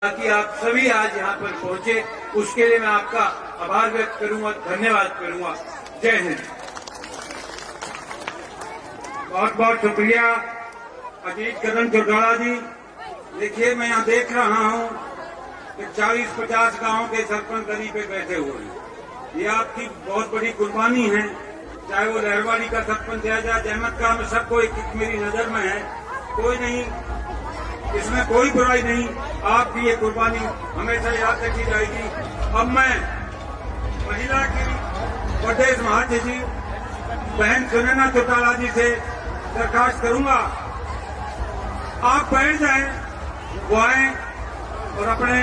कि आप सभी आज यहाँ पर पहुंचे, उसके लिए मैं आपका आभार व्यक्त करूंगा, धन्यवाद करूंगा। जय हिंद। बहुत बहुत शुक्रिया अजीत कदम चौटाला जी। देखिए, मैं यहाँ देख रहा हूँ कि 40-50 गांवों के सरपंच दरी पे बैठे हुए हैं। ये आपकी बहुत बड़ी कुर्बानी है, चाहे वो लहरवाड़ी का सरपंच है या जहमत का, में सबको एक मेरी नजर में है, कोई नहीं, इसमें कोई बुराई नहीं। आपकी ये कुर्बानी हमेशा याद रखी जाएगी। अब मैं महिला की प्रदेश महासचिव बहन सुनैना चौटाला जी से दरखास्त करूंगा, आप बैठ जाएं, वो आए और अपने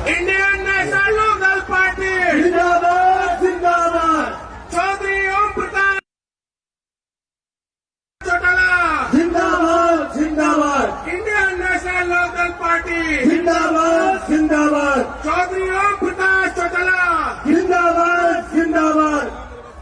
इंडियन नेशनल लोकदल पार्टी जिंदाबाद जिंदाबाद। चौधरी ओम प्रकाश चौटाला जिंदाबाद जिंदाबाद। इंडियन नेशनल लोकदल पार्टी जिंदाबाद जिंदाबाद। चौधरी ओम प्रकाश चौटाला जिंदाबाद जिंदाबाद।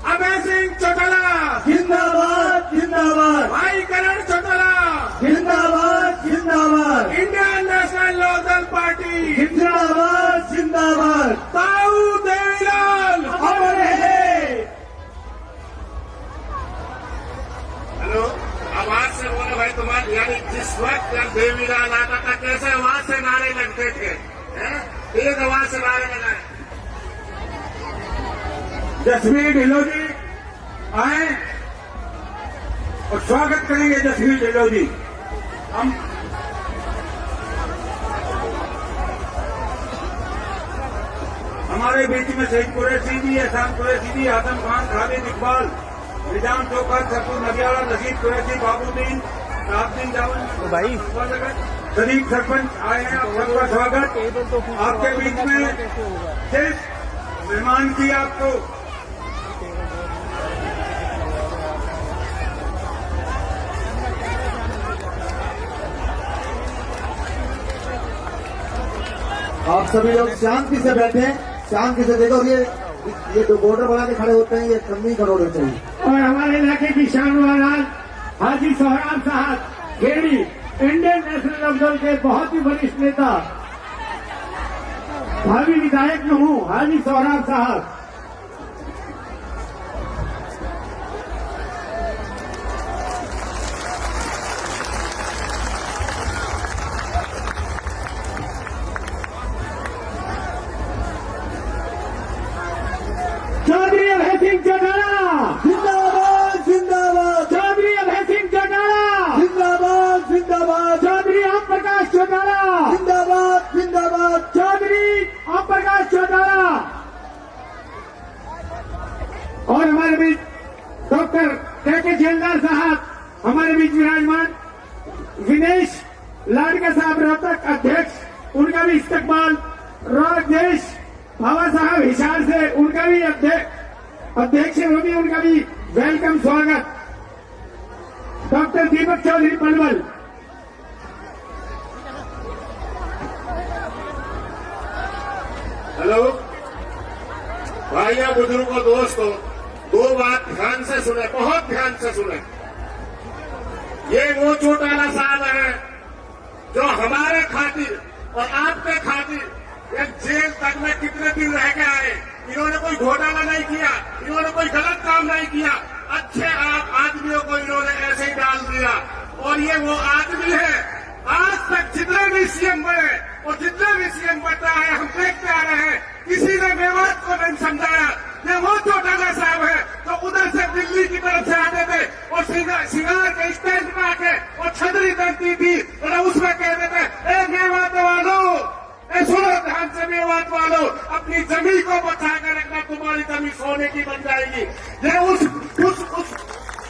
अभय सिंह चौटाला जिंदाबाद जिंदाबाद। भाई करण चौटाला जिंदाबाद जिंदाबाद। इंडियन नेशनल लोकदल पार्टी जिंदाबाद जिंदाबाद। ताऊ देवीलाल अमर रहे। हेलो, आवाज से बोलो भाई। तुम्हारे यानी जिस वक्त जब देवीलाल आता था कैसे आवाज से नारे लगते थे, तेज आवाज से नारे लगाए। जसवीर ढिल्लों जी आए और स्वागत करेंगे जसवीर ढिल्लों जी। हम हमारे बीच में शहीद कुरैशी जी, एहसान कुरैशी जी, आजम खान, खालिद इकबाल, निजाम चौका, सरपुर नदियाला, नजीब कुरैशी, बाबूद्दीन, राबदीन जावन भाई, शरीफ सरपंच आए हैं। आप सबका स्वागत। आपके बीच में जिस मेहमान की आपको आप सभी लोग शांति से बैठे, शांति से देखो। ये जो बॉर्डर बना के खड़े होते हैं, ये कमी करोड़ चाहिए। और हमारे इलाके की शान वालाल हाजी सोहराब साहब खेड़ी, इंडियन नेशनल लोकदल के बहुत ही वरिष्ठ नेता, भावी विधायक में हूँ, हाजी सोहराब साहब। चौधरी अभय सिंह चौटाला जिंदाबाद जिंदाबाद। चौधरी अभय सिंह चौटाला जिंदाबाद जिंदाबाद। चौधरी ओम प्रकाश चौटाला जिंदाबाद जिंदाबाद। चौधरी ओम प्रकाश चौटाला। और हमारे बीच डॉक्टर के झेलदार साहब हमारे बीच विराजमान, विनेश लाडका साहब रोहतक अध्यक्ष, उनका भी इस्तकबाल। राजेश बाबा साहब हिसार से, उनका भी अध्यक्ष होगी, उनका भी वेलकम स्वागत। डॉक्टर दीपक चौधरी पलवल। हेलो भाइयों, बुजुर्गों, दोस्तों, दो बात ध्यान से सुने, बहुत ध्यान से सुने। ये वो चौटाला साहब हैं जो हमारे खातिर और आपके खातिर एक जेल तक में कितने दिन रह के आए। इन्होंने कोई घोटाला नहीं किया, इन्होंने कोई गलत काम नहीं किया, अच्छे आदमियों को इन्होंने ऐसे ही डाल दिया। और ये वो आदमी है, आज तक जितने भी सीएम बने और जितने भी सीएम बनता है, हम देखते आ रहे हैं, किसी ने मेवात को नहीं समझाया। ये वो चौटाला साहब है तो उधर से दिल्ली की तरफ से आते थे और सिंगार के स्टैंड पे आके और छतरी तकती थी और उसमें कहते थे, ए मेवात वालों, सुनो ध्यान से, मेवात वालों, अपनी जमीन को बचा कर रखना, तुम्हारी जमीन सोने की बन जाएगी। ये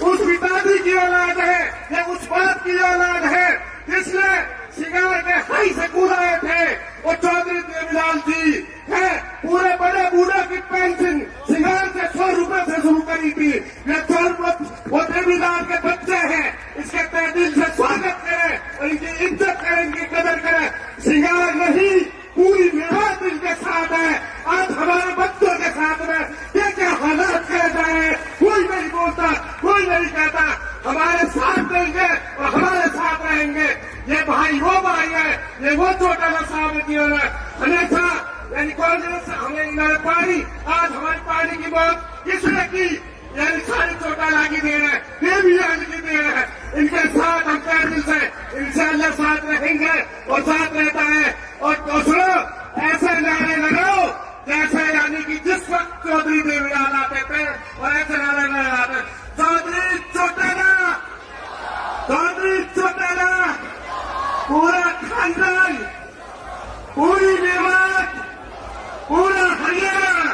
उस पिताजी की औलाद है, ये उस बाप की औलाद है जिसने सिंगार के हाई से कूदाए थे। वो चौधरी देवीलाल जी है, पूरे बड़े बूढ़े की पेंशन सिंगार से 100 रुपए से शुरू करी थी। ये वो देवीलाल के बच्चे हैं, इसके तहे दिल से स्वागत करें और इनकी इज्जत करें, इनकी कदर करें। सिंगार नहीं, पूरी मेवात इनके साथ है। आज हमें पार्टी, आज हमारी पार्टी की मौत किसने की? यानी सारी चौटाला की देन है, देवीलाल की देन है। इनके साथ हम पैदल से इंशाअल्लाह साथ रहेंगे और साथ रहता है। और सुनो, ऐसे नारे लगाओ जैसे यानी कि जिस वक्त चौधरी देवीलाल आते थे और ऐसे नारे लगाते, चौधरी चौटाला, चौधरी चौटाला, पूरा खानदान, पूरी मेवात, पूरा हरियाणा।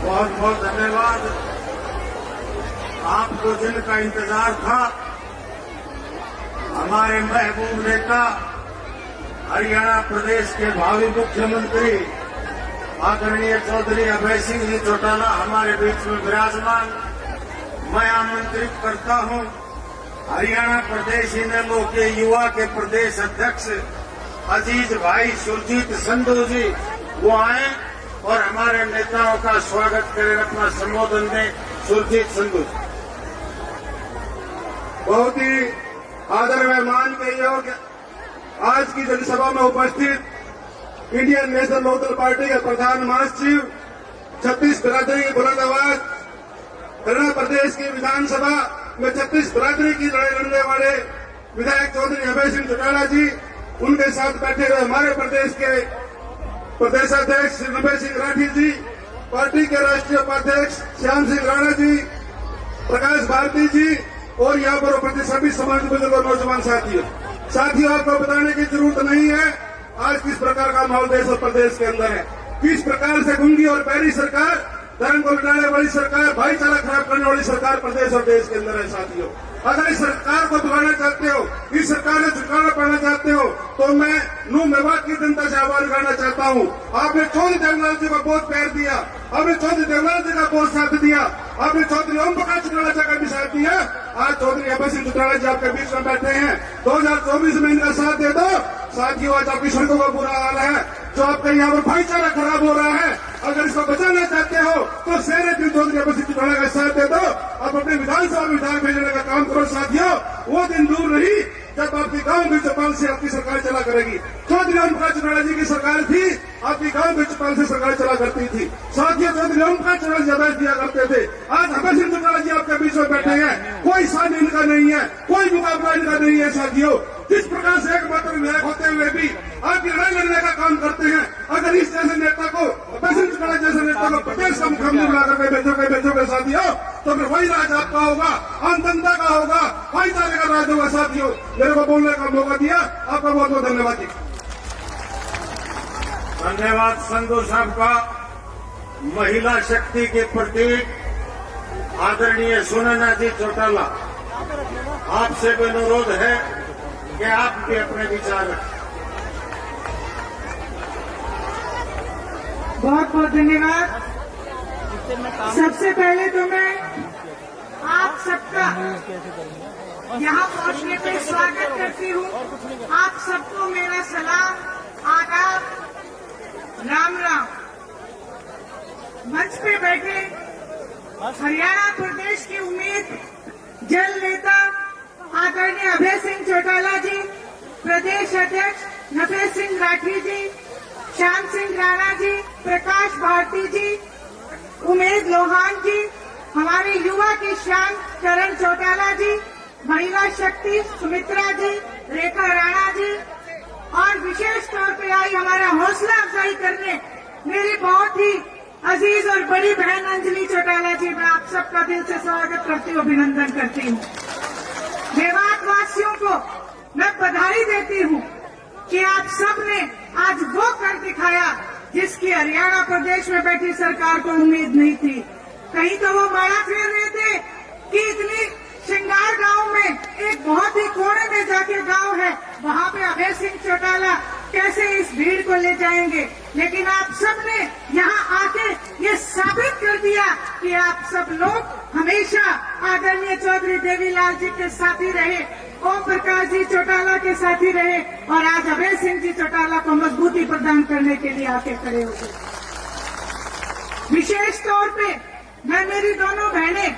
बहुत बहुत धन्यवाद। आपको जिनका इंतजार था, हमारे महबूब नेता हरियाणा प्रदेश के भावी मुख्यमंत्री आदरणीय चौधरी अभय सिंह जी चौटाला हमारे बीच में विराजमान। मैं आमंत्रित करता हूं हरियाणा प्रदेश इनेलो के युवा के प्रदेश अध्यक्ष अजीज भाई सुरजीत संधू जी, वो आए और हमारे नेताओं का स्वागत करें। अपना संबोधन दें सुरजीत संधू जी। बहुत ही आदर में मान के योग्य आज की जनसभा में उपस्थित इंडियन नेशनल लोकदल पार्टी के प्रधान महासचिव, 36 बिरादरी की बुलंद आवाज, हरियाणा प्रदेश की विधानसभा में 36 बिरादरी की लड़ाई लड़ने वाले विधायक चौधरी अभय सिंह चौटाला जी, उनके साथ बैठे हुए हमारे प्रदेश के प्रदेशाध्यक्ष श्री नभय सिंह राठी जी, पार्टी के राष्ट्रीय उपाध्यक्ष श्याम सिंह राणा जी, प्रकाश भारती जी और यहाँ पर उपस्थित सभी समाज बुजुर्ग और नौजवान साथियों, आपको बताने की जरूरत नहीं है आज किस प्रकार का माहौल देश और प्रदेश के अंदर है, किस प्रकार से गुंगी और बैरी सरकार, धर्म को लुटाने वाली सरकार, भाईचारा खराब करने वाली सरकार प्रदेश और देश के अंदर है। साथियों, अगर इस सरकार को दबाना चाहते हो, इस सरकार से छुटकारा पाना चाहते हो, तो मैं नू मेवात की जनता से आह्वान करना चाहता हूँ। आपने चौधरी देवीलाल जी को बहुत प्यार दिया, आपने चौधरी देवीलाल जी का बहुत साथ दिया, आपने चौधरी ओम प्रकाश चौटाला जी का भी साथ दिया। आज चौधरी अभय सिंह चौटाला जी आपके बीच में बैठे हैं। 2024 में इनका साथ दे दो। साथियों, आज आपकी सड़कों का बुरा हाल है, जो आपके यहाँ पर भाईचारा खराब हो रहा है, अगर इसको बचाना चाहते हो तो शेरे दिन चौधरी अभय सिंह चौटाला का साथ दे दो। आप अपने विधानसभा में विधायक भेजने का काम करो। साथियों, वो दिन दूर नहीं जब आपकी गांव बीचपाल से आपकी सरकार चला करेगी। चौधरी ओम प्रकाश चौटाला जी की सरकार थी, आपकी गांव बीचपाल से सरकार चला करती थी। साथियों, चौधरी ओम प्रकाश चौटाला जी आदेश दिया करते थे। आज अभय सिंह चौटाला जी आपके बीच में बैठे हैं, कोई साथ इनका नहीं है, कोई मुकाबला इनका नहीं है। साथियों, जिस प्रकार से एकमात्र विधायक होते हुए भी आपकी लड़ाई लड़ने का काम करते हैं, अगर इस जैसे नेता को, अभय सिंह चौटाला जैसे नेता को प्रदेश का मुख्यमंत्री बनाकर भेजोगे साथियों, तो फिर वही राज आपका होगा, आम जनता का होगा, भाईचारे का राज होगा। साथियों, मेरे को बोलने का मौका दिया, आपका बहुत बहुत धन्यवाद जी। धन्यवाद संधू साहब का। महिला शक्ति के प्रतीक आदरणीय सुनैना जी चौटाला, आपसे भी अनुरोध है कि आप भी अपने विचार रखें। बहुत बहुत धन्यवाद। सबसे पहले तो मैं आप सबका यहाँ पहुँचने पे स्वागत करती हूँ। आप सबको मेरा सलाम, आदाब, राम राम। मंच पे बैठे हरियाणा प्रदेश की उम्मीद, जल नेता आदरणीय अभय सिंह चौटाला जी, प्रदेश अध्यक्ष नभय सिंह राठी जी, श्याम सिंह राणा जी, प्रकाश भारती जी, उमेद लोहान जी, हमारे युवा की शान करण चौटाला जी, महिला शक्ति सुमित्रा जी, रेखा राणा जी, और विशेष तौर पे आई हमारा हौसला अफजाई करने मेरी बहुत ही अजीज और बड़ी बहन अंजलि चौटाला जी। मैं आप सबका दिल से स्वागत करती हूँ, अभिनंदन करती हूँ। मेवात वासियों को मैं बधाई देती हूँ कि आप सबने आज वो कर दिखाया जिसकी हरियाणा प्रदेश में बैठी सरकार को उम्मीद नहीं थी। कहीं तो वो मारा फेर रहे थे कि इतनी श्रृंगार गांव में एक बहुत ही कोने में जाके गांव है, वहां पे अभय सिंह चौटाला कैसे इस भीड़ को ले जाएंगे। लेकिन आप सबने यहाँ आके ये साबित कर दिया कि आप सब लोग हमेशा आदरणीय चौधरी देवीलाल जी के साथ ही रहे, ओम प्रकाश जी चौटाला के साथ ही रहे, और आज अभय सिंह जी चौटाला को मजबूती प्रदान करने के लिए आके खड़े हो गए। विशेष तौर पे मैं मेरी दोनों बहनें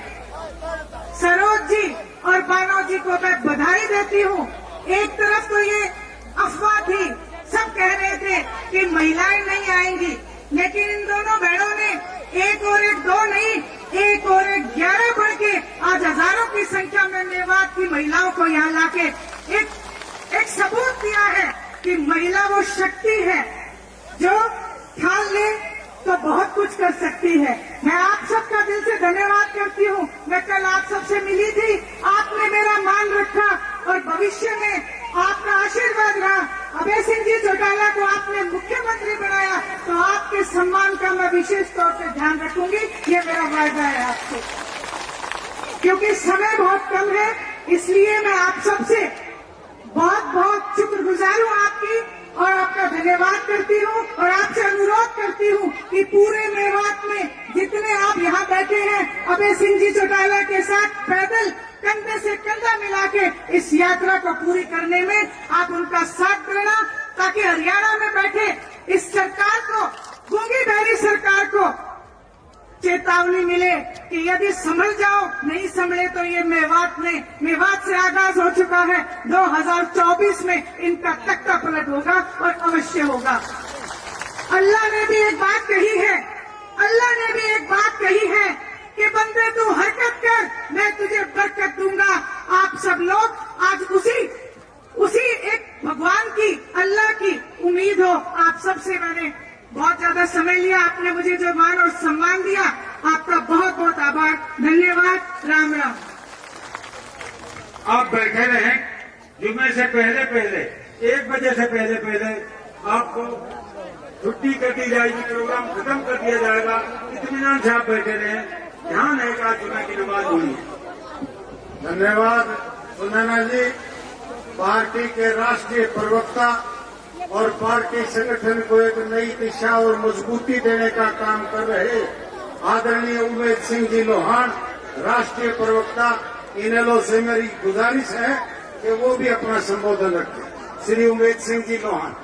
सरोज जी और बानो जी को मैं बधाई देती हूँ एक तरफ तो ये अफवाह थी, सब कह रहे थे कि महिलाएं नहीं आएंगी, लेकिन इन दोनों बहनों ने एक और एक दो नहीं, एक और एक 11 बढ़ के आज हजारों की संख्या में मेवात की महिलाओं को यहाँ लाके एक सबूत दिया है कि महिला वो शक्ति है जो ठान ले तो बहुत कुछ कर सकती है। मैं आप सबका दिल से धन्यवाद करती हूँ। मैं कल आप सबसे मिली थी, आपने मेरा मान रखा और भविष्य में आपका आशीर्वाद रहा। अभय सिंह जी चौटाला को आपने मुख्यमंत्री बनाया तो आपके सम्मान का मैं विशेष तौर से ध्यान रखूंगी, ये मेरा वायदा है आपसे। क्योंकि समय बहुत कम है, इसलिए मैं आप सबसे बहुत बहुत शुक्रगुजार हूँ आपकी और आपका धन्यवाद करती हूँ और आपसे अनुरोध करती हूँ कि पूरे मेवात में जितने आप यहाँ बैठे हैं, अभय सिंह जी चौटाला के साथ पैदल कंधे से कंधा मिला के इस यात्रा को पूरी करने में आप उनका साथ देना, ताकि हरियाणा में बैठे इस सरकार को, गूंगी बहरी सरकार को चेतावनी मिले कि यदि संभल जाओ, नहीं संभले तो ये मेवात से आगाज हो चुका है। 2024 में इनका तख्ता पलट होगा और अवश्य होगा। अल्लाह ने भी एक बात कही है, अल्लाह ने भी एक बात कही है कि बंदे तू हरकत कर, मैं तुझे बरकत दूंगा। आप सब लोग आज उसी एक भगवान की, अल्लाह की उम्मीद हो। आप सबसे मैंने बहुत ज्यादा समय लिया, आपने मुझे जो मान और सम्मान दिया, आपका बहुत बहुत आभार, धन्यवाद। राम राम। आप बैठे रहें, जुम्मे से पहले 1 बजे से पहले आपको छुट्टी कर दी जाएगी, प्रोग्राम खत्म कर दिया जाएगा। इत्मीनान से आप बैठे रहें, ध्यान है कि आज जुम्मे की नमाज होनी है। धन्यवाद सुनैना जी। पार्टी के राष्ट्रीय प्रवक्ता और पार्टी संगठन को एक नई दिशा और मजबूती देने का काम कर रहे आदरणीय उमेद सिंह जी लोहान, राष्ट्रीय प्रवक्ता, इनेलो से मेरी गुजारिश है कि वो भी अपना संबोधन रखें। श्री उमेद सिंह जी लोहान।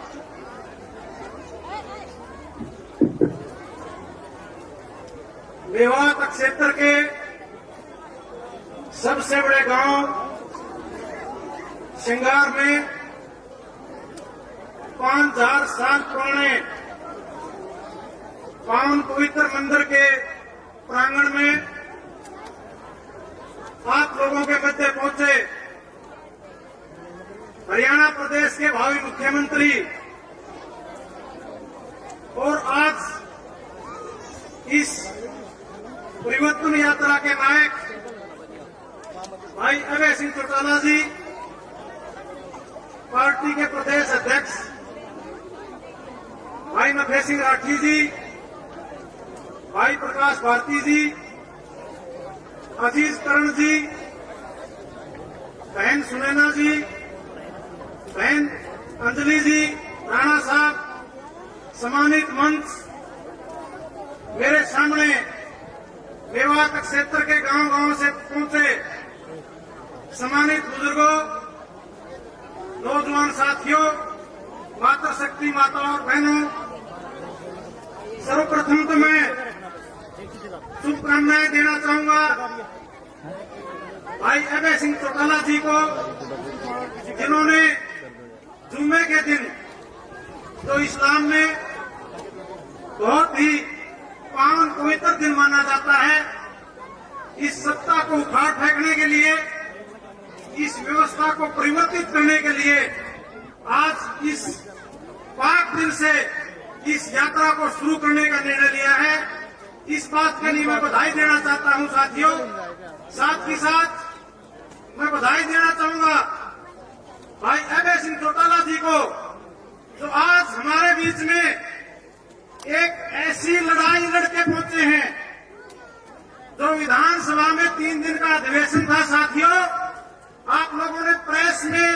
मेवात क्षेत्र के सबसे बड़े गांव श्रृंगार में 5000 साल पुराने पावन पवित्र मंदिर के प्रांगण में आप लोगों के मध्य पहुंचे हरियाणा प्रदेश के भावी मुख्यमंत्री और आज इस परिवर्तन यात्रा के नायक भाई अभय सिंह चौटाला जी, पार्टी के प्रदेश अध्यक्ष भाई नफे सिंह राठी जी, भाई प्रकाश भारती जी, अजीज करण जी, बहन सुनैना जी, बहन अंजलि जी, राणा साहब, सम्मानित मंच, मेरे सामने मेवात क्षेत्र के गांव से पहुंचे सम्मानित बुजुर्गों, नौजवान साथियों, मातृशक्ति माताओं और बहनों, सर्वप्रथम तो मैं शुभकामनाएं देना चाहूंगा भाई अभय सिंह चौटाला जी को, जिन्होंने जुम्मे के दिन जो इस्लाम में बहुत ही पावन पवित्र दिन माना जाता है, इस सत्ता को उखाड़ फेंकने के लिए, इस व्यवस्था को परिवर्तित करने के लिए आज इस पाक दिन से इस यात्रा को शुरू करने का निर्णय लिया है। इस बात के लिए मैं बधाई देना चाहता हूं साथियों। साथ ही साथ मैं बधाई देना चाहूंगा भाई अभय सिंह चौटाला जी को, जो आज हमारे बीच में एक ऐसी लड़ाई लड़के पहुंचे हैं जो विधानसभा में 3 दिन का अधिवेशन था। साथियों, आप लोगों ने प्रेस में,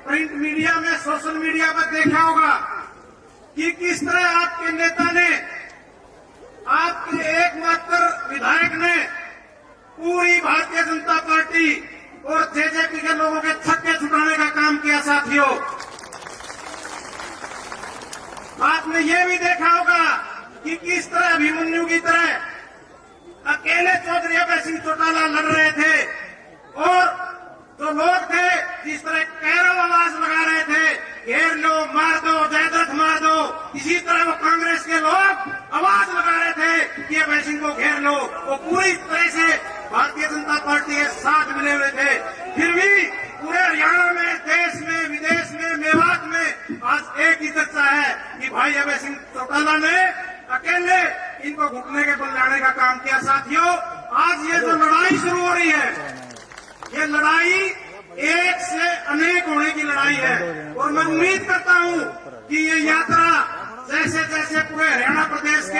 प्रिंट मीडिया में, सोशल मीडिया पर देखा होगा कि किस तरह आपके नेता ने, आपके एकमात्र विधायक ने पूरी भारतीय जनता पार्टी और जेजेपी के लोगों के छक्के छुटाने का काम किया। साथियों, आपने ये भी देखा होगा कि किस तरह अभिमन्यु की तरह अकेले चौधरी अभय सिंह चौटाला लड़ रहे थे और जो लोग थे जिस तरह कैरव आवाज लगा रहे थे, घेर लो, मार दो, जयद्रथ मार दो, इसी तरह वो कांग्रेस के लोग आवाज लगा रहे थे कि अभय सिंह को घेर लो। वो पूरी तरह से भारतीय जनता पार्टी के साथ मिले हुए थे। फिर भी पूरे हरियाणा में, देश में, विदेश में, मेवात में आज एक ही चर्चा है कि भाई अभय सिंह चौटाला ने अकेले इनको घुटने के बल लाने का काम किया। साथियों, आज ये जो लड़ाई शुरू हो रही है, ये लड़ाई एक से अनेक होने की लड़ाई है। और मैं उम्मीद करता हूं कि ये यात्रा जैसे जैसे पूरे हरियाणा प्रदेश के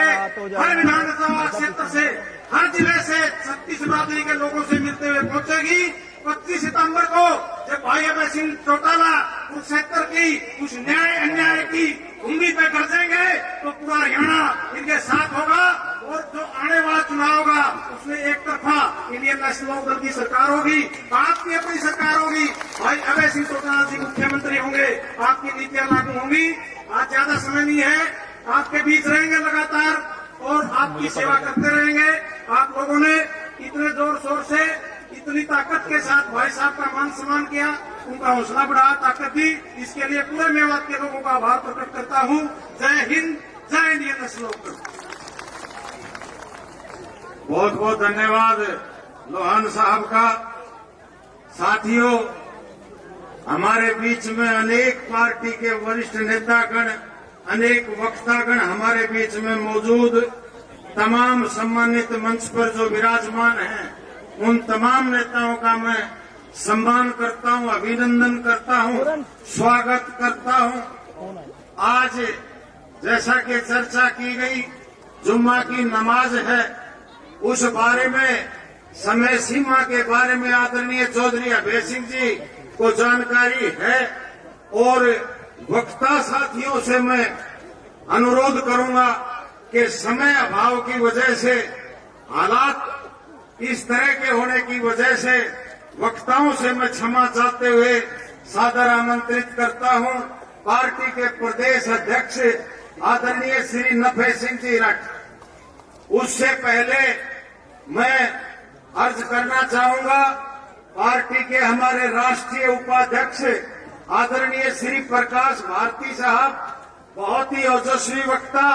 हर विधानसभा क्षेत्र से, हर जिले से छत्तीस बिरादरी के लोगों से मिलते हुए पहुंचेगी। 25 सितंबर को जब भाई अभय सिंह चौटाला कुरुक्षेत्र की कुछ न्याय अन्याय की भूमि पे गरजेंगे तो पूरा हरियाणा इनके साथ होगा। और जो आने वाला चुनाव होगा उसमें एक तरफा इंडियन नेशनल लोक दल की सरकार होगी, आपकी अपनी सरकार होगी, भाई अभय सिंह चौटाला जी मुख्यमंत्री होंगे, आपकी नीतियां लागू होंगी। आज ज्यादा समय नहीं है, आपके बीच रहेंगे लगातार और आपकी सेवा करते रहेंगे। आप लोगों ने इतने जोर शोर से, इतनी ताकत के साथ भाई साहब का मान सम्मान किया, उनका हौसला बढ़ा, ताकत दी, इसके लिए पूरे मेवात के लोगों का आभार प्रकट करता हूं। जय हिंद, जय इंडियन नेशनल लोक दल। बहुत बहुत धन्यवाद लोहान साहब का। साथियों, हमारे बीच में अनेक पार्टी के वरिष्ठ नेतागण, अनेक वक्तागण हमारे बीच में मौजूद, तमाम सम्मानित मंच पर जो विराजमान हैं, उन तमाम नेताओं का मैं सम्मान करता हूं, अभिनंदन करता हूं, स्वागत करता हूं। आज जैसा कि चर्चा की गई, जुम्मा की नमाज है, उस बारे में, समय सीमा के बारे में आदरणीय चौधरी अभय सिंह जी को जानकारी है। और वक्ता साथियों से मैं अनुरोध करूंगा कि समय अभाव की वजह से, हालात इस तरह के होने की वजह से वक्ताओं से मैं क्षमा चाहते हुए सादर आमंत्रित करता हूं पार्टी के प्रदेश अध्यक्ष आदरणीय श्री नफे सिंह जी रट। उससे पहले मैं अर्ज करना चाहूंगा पार्टी के हमारे राष्ट्रीय उपाध्यक्ष आदरणीय श्री प्रकाश भारती साहब, बहुत ही ओजस्वी वक्ता,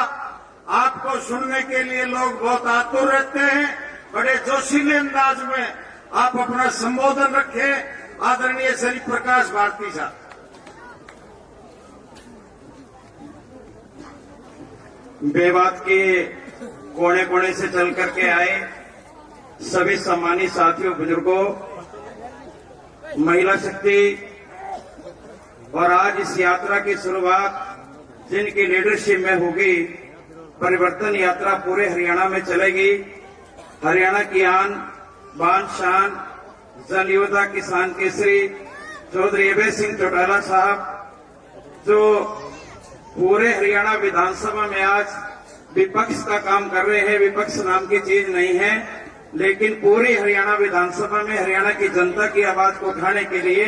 आपको सुनने के लिए लोग बहुत आतुर रहते हैं। बड़े जोशीले अंदाज में आप अपना संबोधन रखें। आदरणीय श्री प्रकाश भारती साहब। मेवात के कोने कोने से चल करके आए सभी सम्मानित साथियों, बुजुर्गों, महिला शक्ति, और आज इस यात्रा की शुरुआत जिनकी लीडरशिप में होगी, परिवर्तन यात्रा पूरे हरियाणा में चलेगी। हरियाणा की आन बान शान, जन योद्धा, किसान केसरी चौधरी अभय सिंह चौटाला साहब, जो पूरे हरियाणा विधानसभा में आज विपक्ष का काम कर रहे हैं। विपक्ष नाम की चीज नहीं है, लेकिन पूरी हरियाणा विधानसभा में हरियाणा की जनता की आवाज को उठाने के लिए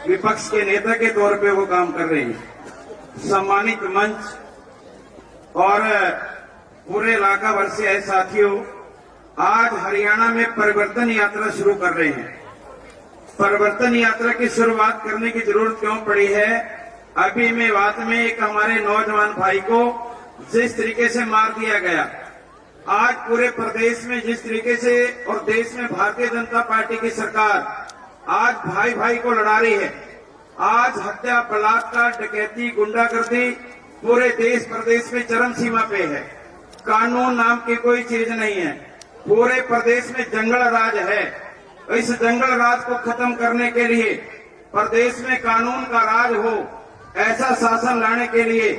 विपक्ष के नेता के तौर पे वो काम कर रहे हैं। सम्मानित मंच और पूरे इलाका भर से आए साथियों, आज हरियाणा में परिवर्तन यात्रा शुरू कर रहे हैं। परिवर्तन यात्रा की शुरुआत करने की जरूरत क्यों पड़ी है? अभी मेवात में एक हमारे नौजवान भाई को जिस तरीके से मार दिया गया, आज पूरे प्रदेश में जिस तरीके से और देश में भारतीय जनता पार्टी की सरकार आज भाई भाई को लड़ा रही है, आज हत्या, बलात्कार, डकैती, गुंडागर्दी पूरे देश प्रदेश में चरम सीमा पे है। कानून नाम की कोई चीज नहीं है, पूरे प्रदेश में जंगल राज है। इस जंगल राज को खत्म करने के लिए, प्रदेश में कानून का राज हो, ऐसा शासन लाने के लिए,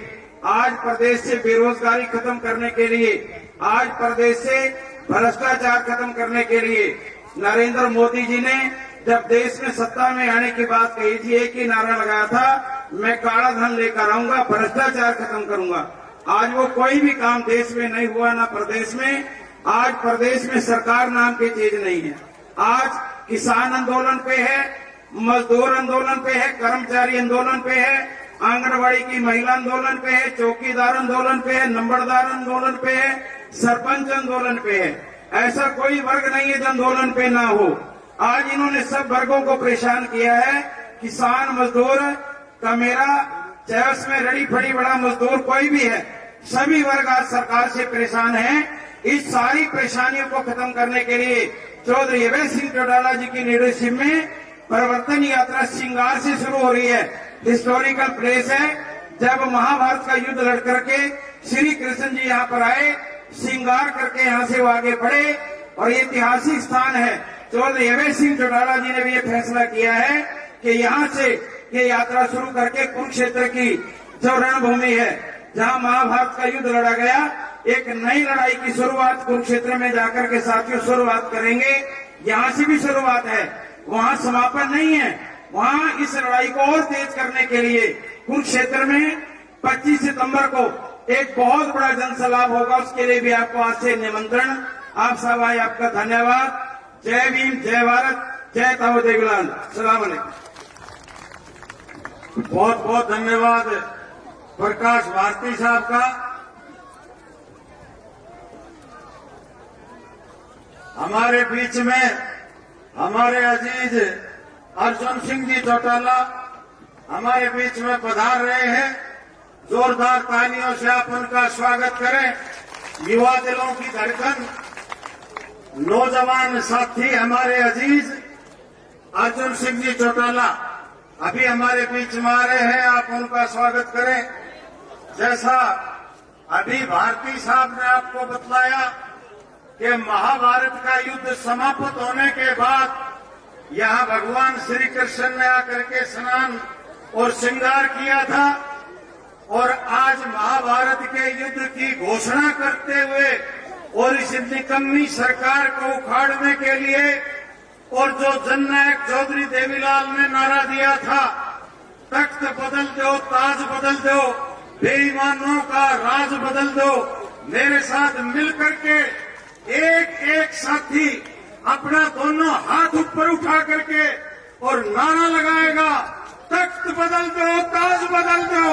आज प्रदेश से बेरोजगारी खत्म करने के लिए, आज प्रदेश से भ्रष्टाचार खत्म करने के लिए नरेंद्र मोदी जी ने जब देश में सत्ता में आने की बात कही थी, एक ही नारा लगाया था, मैं काला धन लेकर आऊंगा, भ्रष्टाचार खत्म करूंगा। आज वो कोई भी काम देश में नहीं हुआ, ना प्रदेश में। आज प्रदेश में सरकार नाम की चीज नहीं है। आज किसान आंदोलन पे है, मजदूर आंदोलन पे है, कर्मचारी आंदोलन पे है, आंगनबाड़ी की महिला आंदोलन पे है, चौकीदार आंदोलन पे है, नंबरदार आंदोलन पे है, सरपंच आंदोलन पे है। ऐसा कोई वर्ग नहीं है जो आंदोलन पे ना हो। आज इन्होंने सब वर्गों को परेशान किया है। किसान मजदूर का मेरा, चाहे उसमें रड़ी फड़ी बड़ा मजदूर कोई भी है, सभी वर्ग आज सरकार से परेशान हैं। इस सारी परेशानियों को खत्म करने के लिए चौधरी अभय सिंह चौटाला जी की लीडरशिप में परिवर्तन यात्रा श्रृंगार से शुरू हो रही है। हिस्टोरिकल प्लेस है, जब महाभारत का युद्ध लड़ करके श्री कृष्ण जी यहाँ पर आए, श्रृंगार करके यहाँ से वो आगे बढ़े और ये ऐतिहासिक स्थान है। चौधरी अभय सिंह चौटाला जी ने भी ये फैसला किया है कि यहाँ से ये यात्रा शुरू करके कुरुक्षेत्र की जो रणभूमि है, जहाँ महाभारत का युद्ध लड़ा गया, एक नई लड़ाई की शुरुआत कुरुक्षेत्र में जाकर के साथियों शुरुआत करेंगे। यहाँ से भी शुरुआत है, वहाँ समापन नहीं है। वहाँ इस लड़ाई को और तेज करने के लिए कुरुक्षेत्र में 25 सितंबर को एक बहुत बड़ा जनसलाभ होगा। उसके लिए भी आपको आज से निमंत्रण। आप सब आए, आपका धन्यवाद। जय भीम, जय भारत, जय ताऊ देवीलाल। सलाम अलैकुम। बहुत बहुत धन्यवाद प्रकाश भारती साहब का। हमारे बीच में हमारे अजीज अर्जुन सिंह जी चौटाला हमारे बीच में पधार रहे हैं। जोरदार तालियों से आप उनका स्वागत करें। युवा दिलों की धड़कन, नौजवान साथी हमारे अजीज अर्जुन सिंह जी चौटाला अभी हमारे बीच में आ रहे हैं, आप उनका स्वागत करें। जैसा अभी भारती साहब ने आपको बतलाया कि महाभारत का युद्ध समाप्त होने के बाद यहाँ भगवान श्री कृष्ण ने आकर के स्नान और श्रृंगार किया था और आज महाभारत के युद्ध की घोषणा करते हुए और इस निकम्मी सरकार को उखाड़ने के लिए और जो जननायक चौधरी देवीलाल ने नारा दिया था, तख्त बदल दो, ताज बदल दो, बेईमानों का राज बदल दो, मेरे साथ मिलकर के एक एक साथी अपना दोनों हाथ ऊपर उठा करके और नारा लगाएगा, तख्त बदल दो, ताज बदल दो,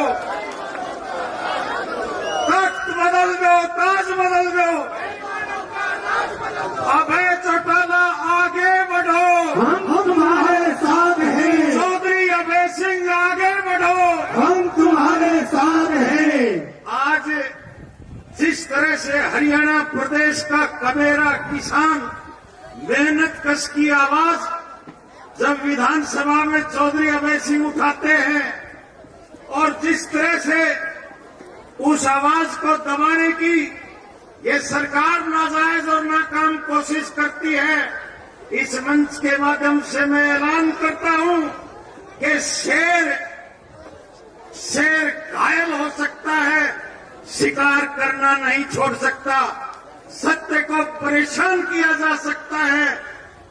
तख्त बदल दो, ताज बदल दो। अभय चौटाला आगे बढ़ो, हम तुम्हारे साथ हैं। चौधरी अभय सिंह आगे बढ़ो, हम तुम्हारे साथ हैं। आज जिस तरह से हरियाणा प्रदेश का कबेरा किसान मेहनत कश की आवाज जब विधानसभा में चौधरी अभय सिंह उठाते हैं और जिस तरह से उस आवाज को दबाने की ये सरकार नाजायज और नाकाम कोशिश करती है, इस मंच के माध्यम से मैं ऐलान करता हूं कि शेर घायल हो सकता है, शिकार करना नहीं छोड़ सकता। सत्य को परेशान किया जा सकता है,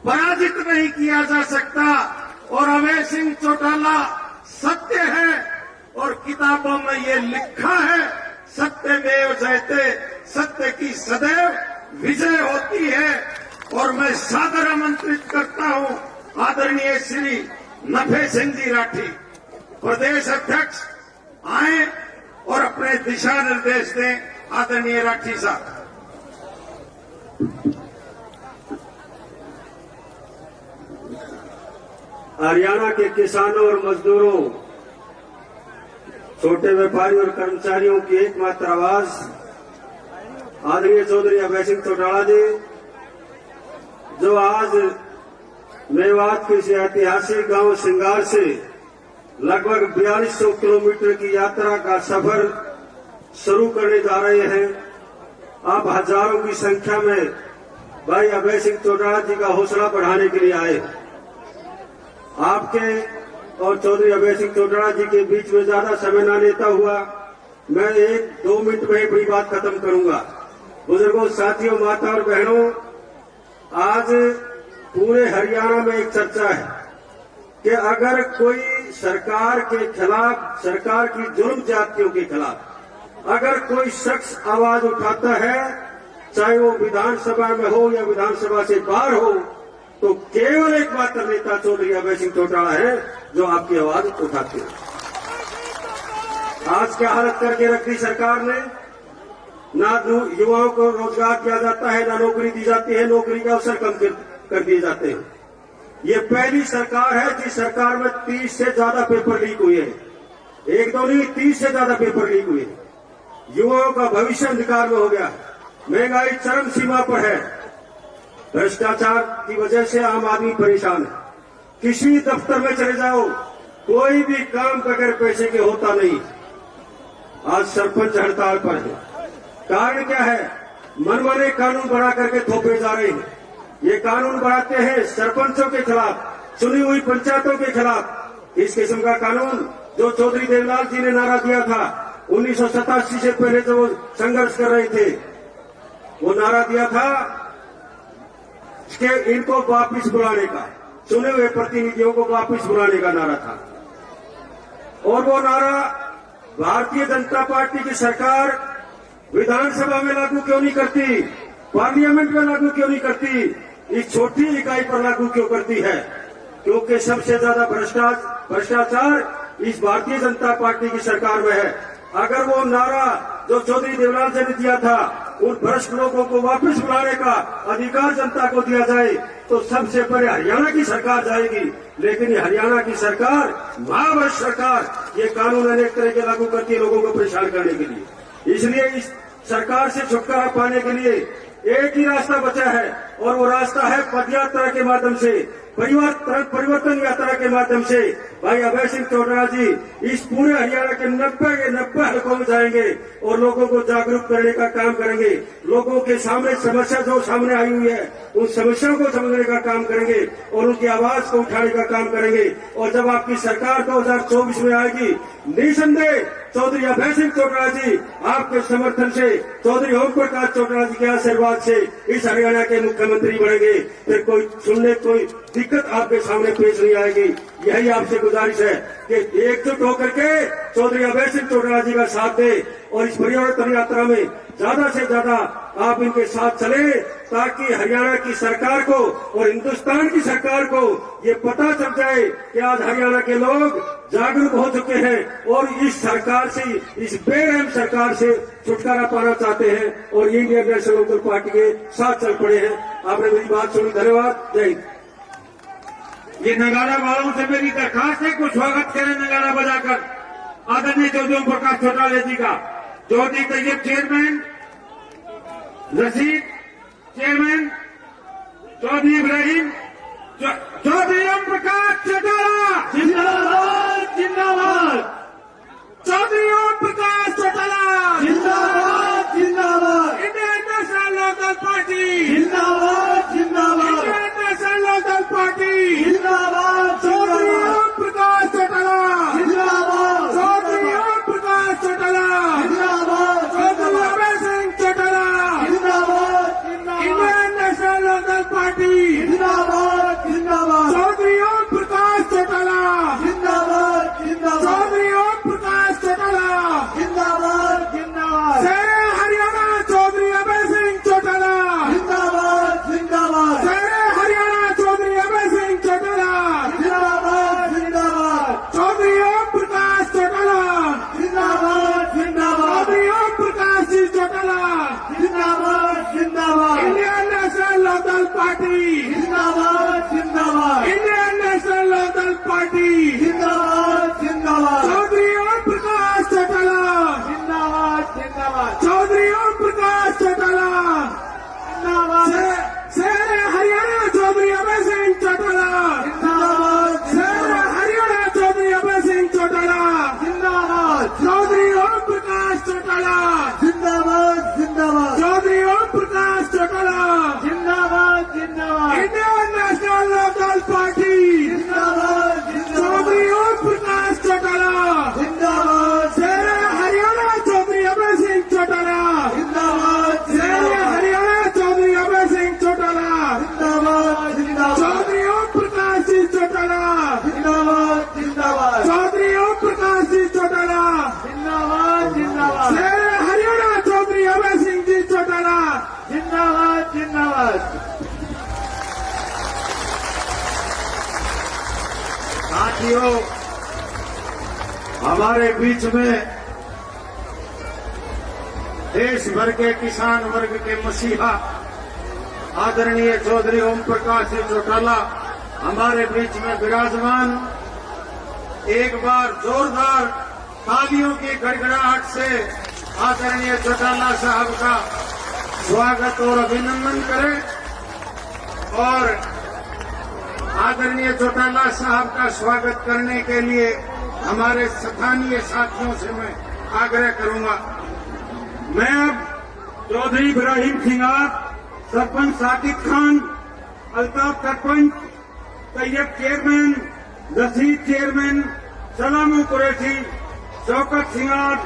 पराजित नहीं किया जा सकता। और अभय सिंह चौटाला सत्य है और किताबों में ये लिखा है, सत्यमेव जयते, सत्य की सदैव विजय होती है। और मैं सादर आमंत्रित करता हूं आदरणीय श्री नफे सिंह जी राठी, प्रदेश अध्यक्ष, आए और अपने दिशा निर्देश दें। आदरणीय राठी साहब। हरियाणा के किसानों और मजदूरों, छोटे व्यापारियों और कर्मचारियों की एकमात्र आवाज आदरणीय चौधरी अभय सिंह चौटाला जी, जो आज मेवात के इस ऐतिहासिक गांव श्रृंगार से लगभग 4200 किलोमीटर की यात्रा का सफर शुरू करने जा रहे हैं। आप हजारों की संख्या में भाई अभय सिंह चौटाला जी का हौसला बढ़ाने के लिए आए। आपके और चौधरी अभय सिंह चौटाला जी के बीच में ज्यादा समय न लेता हुआ मैं 1-2 मिनट में बड़ी बात खत्म करूंगा। बुजुर्गों, साथियों, माता और बहनों, आज पूरे हरियाणा में एक चर्चा है कि अगर कोई सरकार के खिलाफ, सरकार की जुल्म जातियों के खिलाफ अगर कोई शख्स आवाज उठाता है, चाहे वो विधानसभा में हो या विधानसभा से बाहर हो, तो केवल एक मात्र नेता चौधरी अभय सिंह चौटाला है जो आपकी आवाज उठाते हैं। आज क्या हालत करके रखी सरकार ने, ना युवाओं को रोजगार दिया जाता है, ना नौकरी दी जाती है, नौकरी के अवसर कम कर दिए जाते हैं। ये पहली सरकार है जिस सरकार में 30 से ज्यादा पेपर लीक हुए हैं। एक दो नहीं, 30 से ज्यादा पेपर लीक हुए। युवाओं का भविष्य अंधकार में हो गया। महंगाई चरम सीमा पर है। भ्रष्टाचार की वजह से आम आदमी परेशान है। किसी दफ्तर में चले जाओ, कोई भी काम बगैर पैसे के होता नहीं। आज सरपंच हड़ताल पर है। कारण क्या है? मनमाने कानून बना करके थोपे जा रहे हैं। ये कानून बनाते हैं सरपंचों के खिलाफ, चुनी हुई पंचायतों के खिलाफ। इस किस्म का कानून जो चौधरी देवलाल जी ने नारा दिया था 1987 से पहले जो वो संघर्ष कर रहे थे, वो नारा दिया था कि इनको वापिस बुलाने का, चुने हुए प्रतिनिधियों को वापिस बुलाने का नारा था। और वो नारा भारतीय जनता पार्टी की सरकार विधानसभा में लागू क्यों नहीं करती, पार्लियामेंट में लागू क्यों नहीं करती, इस छोटी इकाई पर लागू क्यों करती है? क्योंकि सबसे ज्यादा भ्रष्टाचार इस भारतीय जनता पार्टी की सरकार में है। अगर वो नारा जो चौधरी देवलाल जी ने दिया था, उन भ्रष्ट लोगों को वापस बुलाने का अधिकार जनता को दिया जाए, तो सबसे पहले हरियाणा की सरकार जाएगी। लेकिन ये हरियाणा की सरकार, महाभ्रष्ट सरकार, ये कानून अनेक तरह के लागू करती है लोगों को परेशान करने के लिए। इसलिए इस सरकार से छुटकारा पाने के लिए एक ही रास्ता बचा है, और वो रास्ता है पदयात्रा के माध्यम से, परिवर्तन यात्रा के माध्यम से। भाई अभय सिंह चौटाला जी इस पूरे हरियाणा के 90 हलकों में जाएंगे और लोगों को जागरूक करने का काम करेंगे। लोगों के सामने समस्या जो सामने आई हुई है, उन समस्याओं को समझने का काम करेंगे और उनकी आवाज को उठाने का काम करेंगे। और जब आपकी सरकार 2024 में आएगी, निसंदेह चौधरी अभय सिंह चौटाला जी आपके समर्थन से, चौधरी ओम प्रकाश चौटाला जी के आशीर्वाद से इस हरियाणा के मुख्यमंत्री बनेंगे। फिर कोई सुनने कोई दिक्कत आपके सामने पेश नहीं आएगी। यही आपसे गुजारिश है कि एकजुट होकर के चौधरी अभय सिंह चौटाला जी का साथ दे और इस परिवर्तन यात्रा में ज्यादा से ज्यादा आप इनके साथ चले, ताकि हरियाणा की सरकार को और हिंदुस्तान की सरकार को ये पता चल जाए कि आज हरियाणा के लोग जागरूक हो चुके हैं और इस सरकार से, इस बेरहम सरकार से छुटकारा पाना चाहते हैं और इंडियन नेशनल लोकदल पार्टी के साथ चल पड़े हैं। आपने मेरी बात सुनी, धन्यवाद। जय हिंद। ये नगाड़ा वालों से मेरी दरखास्त है, कुछ स्वागत करें नगाड़ा बजाकर आदरणीय चौधरी ओम प्रकाश चौटाला जी का। चौधरी तैयब चेयरमैन, रशीद चेयरमैन, चौधरी इब्राहिम, चौधरी ओम प्रकाश चौटाला जिंदाबाद जिंदाबाद, चौधरी ओम प्रकाश चौटाला जिंदाबाद जिंदाबाद, इंडियन नेशनल लोकदल पार्टी जिंदाबाद जिंदाबाद, इंडियन नेशनल लोकदल पार्टी जिंदाबाद, चौधरी ओम प्रकाश चौटाला जिंदाबाद, चौधरी ओम प्रकाश चौटाला जिंदाबाद, चौधरी अभय सिंह चौटाला जिंदाबाद, इंडियन नेशनल लोकदल पार्टी जिंदाबाद जिंदाबाद, चौधरी ओम प्रकाश चौटाला जिंदाबाद जिंदाबाद, चौधरी ओम प्रकाश चौटाला जिंदाबाद जिंदाबाद, शेरे हरियाणा चौधरी अभय सिंह चौटाला जिंदाबाद जिंदाबाद, शेरे हरियाणा चौधरी अभय सिंह चौटाला जिंदाबाद जिंदाबाद, चौधरी ओम प्रकाश चौटाला जिंदाबाद जिंदाबाद, चौधरी ओम प्रकाश जी चौटाला जिंदाबाद जिंदाबाद, इंडियन नेशनल लोकदल पार्टी जिंदाबाद जिंदाबाद, इंडियन नेशनल लोकदल पार्टी जिंदाबाद जिंदाबाद, चौधरी ओम प्रकाश चौटाला जिंदाबाद जिंदाबाद, चौधरी ओम प्रकाश चौटाला जिंदाबाद, शेरे हरियाणा चौधरी अभय सिंह चौटाला जिंदाबाद, शेरे हरियाणा चौधरी अभय सिंह चौटाला जिंदाबाद, चौधरी ओम प्रकाश चौटाला जिंदाबाद जिंदाबाद, चौधरी ओम प्रकाश चौटाला जिंदाबाद जिंदाबाद, इंडियन नेशनल लोकदल पार्टी जिंदाबाद जिंदाबाद, चौधरी ओम प्रकाश चौटाला जिंदाबाद, शेरे हरियाणा चौधरी अभय सिंह चौटाला जिंदाबाद, शेरे हरियाणा चौधरी अभय सिंह चौटाला जिंदाबाद जिंदाबाद, चौधरी ओम प्रकाश जी चौटाला जिंदाबाद जिंदाबाद, चौधरी ओम प्रकाश जी चौटाला जिंदाबाद जिंदाबाद, शेरे हरियाणा चौधरी अभय सिंह जी चौटाला जिंदाबाद जिंदाबाद। साथियों, हमारे बीच में देश भर के किसान वर्ग के मसीहा आदरणीय चौधरी ओम प्रकाश जी चौटाला हमारे बीच में विराजमान, एक बार जोरदार तालियों की गड़गड़ाहट से आदरणीय चौटाला साहब का स्वागत और अभिनंदन करें। और आदरणीय चौटाला साहब का स्वागत करने के लिए हमारे स्थानीय साथियों से मैं आग्रह करूंगा। मैं अब चौधरी इब्राहिम सिंगार, सरपंच साकिब खान, अल्ताफ सरपंच, तैयब चेयरमैन, रशीद चेयरमैन, सलामू कुरैशी, शौकत सिंगार,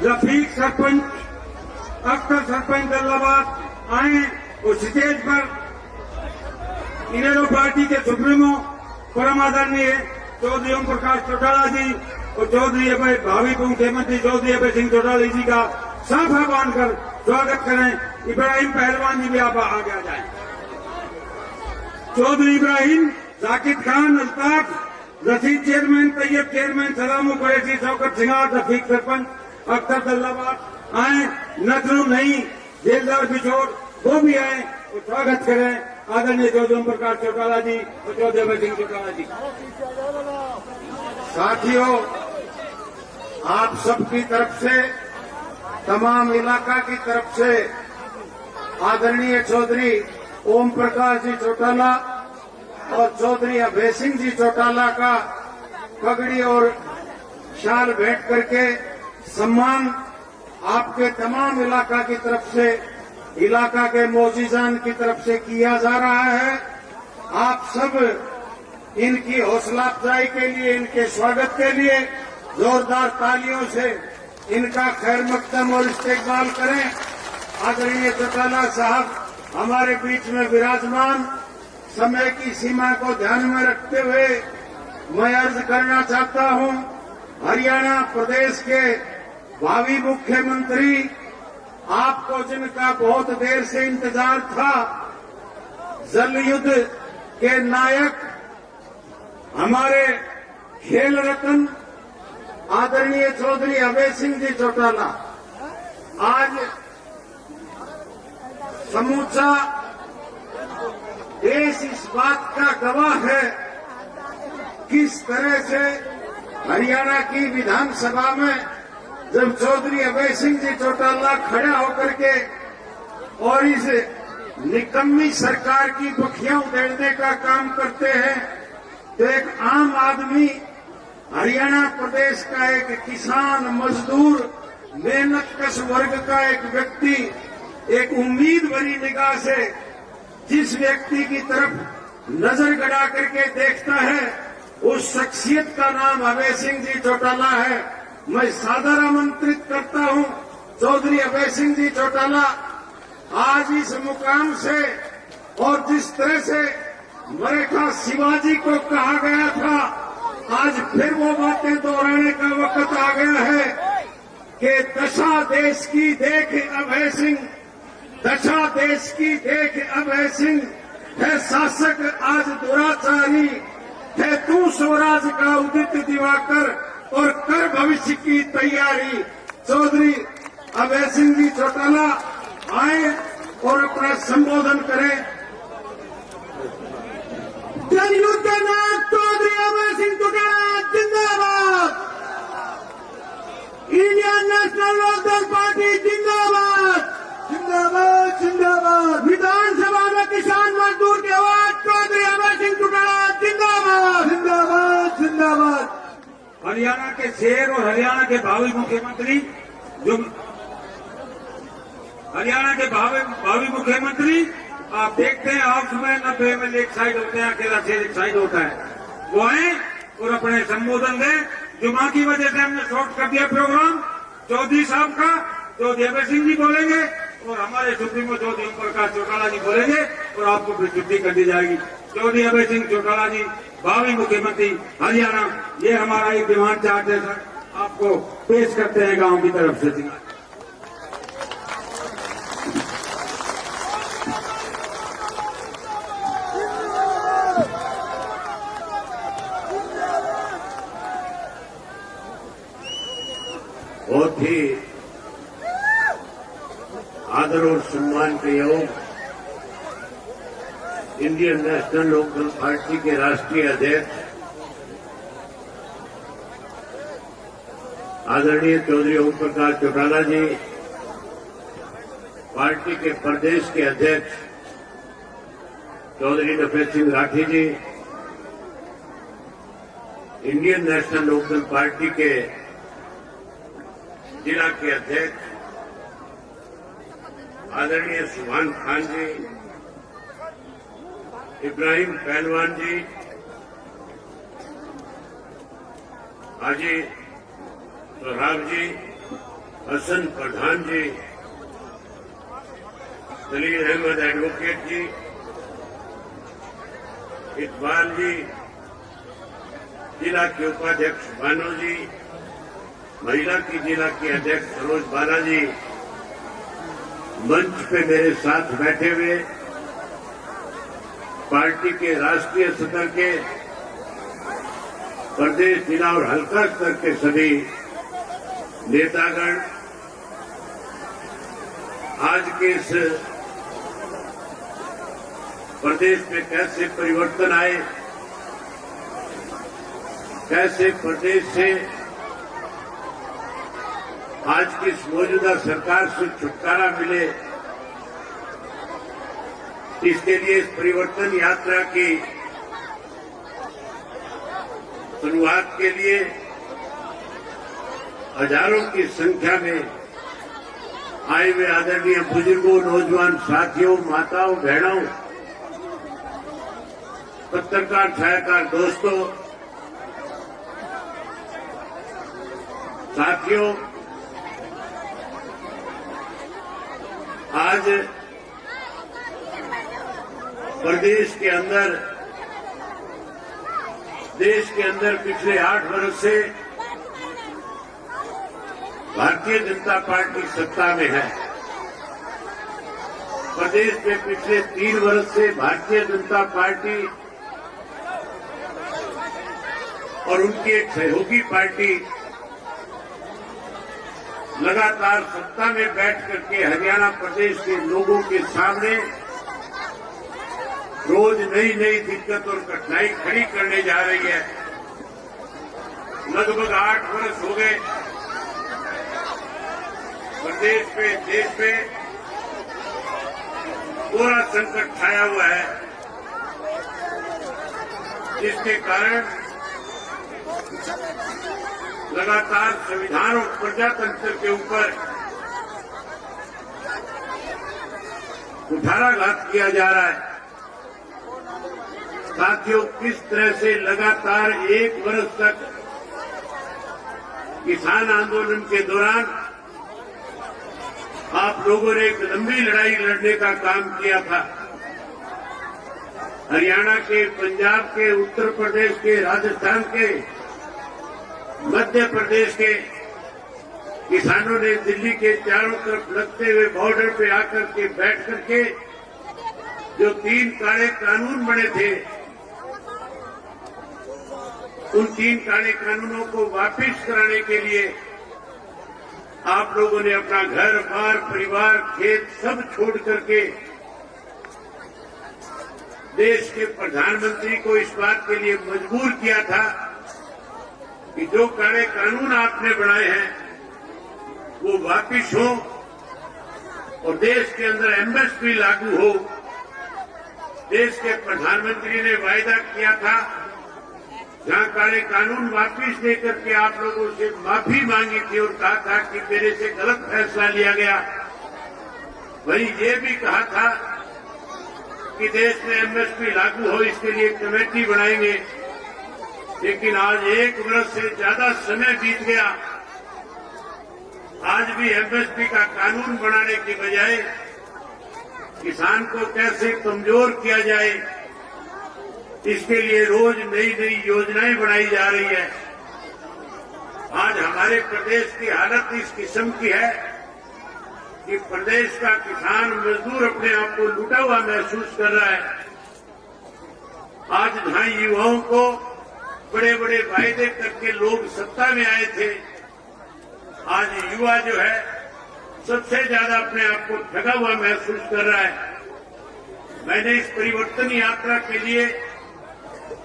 रफीक सरपंच, अख्तर सरपंच दल्लाबाद आए उस स्टेज पर। इनेलो पार्टी के सुप्रीमो परम आदरणीय चौधरी ओम प्रकाश चौटाला जी और चौधरी भावी मुख्यमंत्री चौधरी अभय सिंह चौटाला जी का साफा बांधकर स्वागत करें। इब्राहिम पहलवान जी भी आप आगे आ जाए। चौधरी इब्राहिम, साकिब खान, अल्ताफ, रशीद चेयरमैन, तैयब चेयरमैन, सलामू कुरैशी, शौकत सिंगार, रफीक सरपंच, अख्तर दल्लाबाद आए। नजरू नहीं, जेलदार बिछोर वो भी आए और स्वागत करें आदरणीय चौधरी ओम प्रकाश चौटाला जी और चौधरी अभय सिंह चौटाला जी। साथियों, आप सबकी तरफ से, तमाम इलाका की तरफ से आदरणीय चौधरी ओम प्रकाश जी चौटाला और चौधरी अभय सिंह जी चौटाला का पगड़ी और शाल भेंट करके सम्मान आपके तमाम इलाका की तरफ से, इलाका के मोजीजान की तरफ से किया जा रहा है। आप सब इनकी हौसला अफजाई के लिए, इनके स्वागत के लिए जोरदार तालियों से इनका खैर मकदम और इस्तेकबाल करें। आदरणीय चौटाला साहब हमारे बीच में विराजमान, समय की सीमा को ध्यान में रखते हुए मैं अर्ज करना चाहता हूं, हरियाणा प्रदेश के भावी मुख्यमंत्री, आपको जिनका बहुत देर से इंतजार था, जल युद्ध के नायक, हमारे खेल रत्न आदरणीय चौधरी अभय सिंह जी चौटाला, आज समूचा देश इस बात का गवाह है किस तरह से हरियाणा की विधानसभा में जब चौधरी अभय सिंह जी चौटाला खड़ा होकर के और इस निकम्मी सरकार की बखियां उधेड़ने का काम करते हैं, तो एक आम आदमी, हरियाणा प्रदेश का एक किसान, मजदूर, मेहनतकश वर्ग का एक व्यक्ति एक उम्मीद भरी निगाह से जिस व्यक्ति की तरफ नजर गड़ा करके देखता है, उस शख्सियत का नाम अभय सिंह जी चौटाला है। मैं सादर आमंत्रित करता हूं चौधरी अभय सिंह जी चौटाला, आज इस मुकाम से और जिस तरह से मरेठा शिवाजी को कहा गया था, आज फिर वो बातें दोहराने का वक्त आ गया है कि दशा देश की देख अभय सिंह, दशा देश की देख अभय सिंह, है शासक आज दुराचारी, है तू स्वराज का उदित दिवाकर और कर भविष्य की तैयारी। चौधरी अभय सिंह जी चौटाला आए और अपना संबोधन करें। जल युद्ध के नायक चौधरी अभय सिंह चौटाला जिंदाबाद, इंडियन नेशनल लोकदल पार्टी जिंदाबाद, जिंदाबाद जिंदाबाद। विधानसभा में किसान मजदूर की आवाज चौधरी अभय सिंह चौटाला जिंदाबाद, जिंदाबाद जिंदाबाद। हरियाणा के शेर और हरियाणा के भावी मुख्यमंत्री, जो हरियाणा के भावी मुख्यमंत्री, आप देखते हैं आप समय 90 एमएलए एक साइड होते हैं, अकेला शेर एक साइड होता है, वो आए और अपने संबोधन दें। जुमा की वजह से हमने शॉर्ट कर दिया प्रोग्राम। चौधरी साहब का चौधरी अभय सिंह जी बोलेंगे और हमारे सुप्रीमो चौधरी ओम प्रकाश चौटाला जी बोलेंगे और आपको फिर छुट्टी कर दी जाएगी। चौधरी अभय सिंह चौटाला जी भावी मुख्यमंत्री हरियाणा, ये हमारा एक डिमांड चार्ट है सर, आपको पेश करते हैं गांव की तरफ से। बहुत ही आदर और सम्मान के योग इंडियन नेशनल लोकदल पार्टी के राष्ट्रीय अध्यक्ष आदरणीय चौधरी ओम प्रकाश चौटाला जी, पार्टी के प्रदेश के अध्यक्ष चौधरी नफेस सिंह राठी जी, इंडियन नेशनल लोकदल पार्टी के जिला के अध्यक्ष आदरणीय सुभान खान जी, इब्राहिम पहलवान जी, हाजी सोहराब जी, हसन प्रधान जी, दलील अहमद एडवोकेट जी, इकबाल जी, जिला के उपाध्यक्ष बानो जी, महिला की जिला की अध्यक्ष सरोज बाला जी, मंच पे मेरे साथ बैठे हुए पार्टी के राष्ट्रीय स्तर के, प्रदेश, जिला और हल्का स्तर के सभी नेतागण, आज के इस प्रदेश में कैसे परिवर्तन आए, कैसे प्रदेश से आज की इस मौजूदा सरकार से छुटकारा मिले, इसके लिए इस परिवर्तन यात्रा की शुरुआत के लिए हजारों की संख्या में आए हुए आदरणीय बुजुर्गों, नौजवान साथियों, माताओं, बहनों, पत्रकार, छायाकार दोस्तों, साथियों, आज प्रदेश के अंदर, देश के अंदर पिछले 8 वर्ष से भारतीय जनता पार्टी सत्ता में है। प्रदेश में पिछले 3 वर्ष से भारतीय जनता पार्टी और उनकी एक सहयोगी पार्टी लगातार सत्ता में बैठ करके हरियाणा प्रदेश के लोगों के सामने रोज नई नई दिक्कत और कठिनाई खड़ी करने जा रही है। लगभग 8 वर्ष हो गए प्रदेश पे, देश पे पूरा संकट छाया हुआ है, जिसके कारण लगातार संविधान और प्रजातंत्र के ऊपर कुठाराघात किया जा रहा है। साथियों, किस तरह से लगातार 1 वर्ष तक किसान आंदोलन के दौरान आप लोगों ने एक लंबी लड़ाई लड़ने का काम किया था। हरियाणा के, पंजाब के, उत्तर प्रदेश के, राजस्थान के, मध्य प्रदेश के किसानों ने दिल्ली के चारों तरफ लगते हुए बॉर्डर पे आकर के बैठ करके जो 3 काले कानून बने थे, उन 3 काले कानूनों को वापस कराने के लिए आप लोगों ने अपना घर बार, परिवार, खेत सब छोड़ करके देश के प्रधानमंत्री को इस बात के लिए मजबूर किया था कि जो काले कानून आपने बनाए हैं वो वापिस हो और देश के अंदर एमएसपी लागू हो। देश के प्रधानमंत्री ने वायदा किया था, जहां काले कानून वापिस लेकर के आप लोगों से माफी मांगी थी और कहा था कि मेरे से गलत फैसला लिया गया, वहीं ये भी कहा था कि देश में एमएसपी लागू हो, इसके लिए कमेटी बनाएंगे। लेकिन आज 1 वर्ष से ज्यादा समय बीत गया, आज भी एमएसपी का कानून बनाने की बजाय किसान को कैसे कमजोर किया जाए, इसके लिए रोज नई नई योजनाएं बनाई जा रही है। आज हमारे प्रदेश की हालत इस किस्म की है कि प्रदेश का किसान मजदूर अपने आप को लूटा हुआ महसूस कर रहा है। आज जहां युवाओं को बड़े बड़े वायदे करके लोग सत्ता में आए थे, आज युवा जो है सबसे ज्यादा अपने आप को ठगा हुआ महसूस कर रहा है। मैंने इस परिवर्तन यात्रा के लिए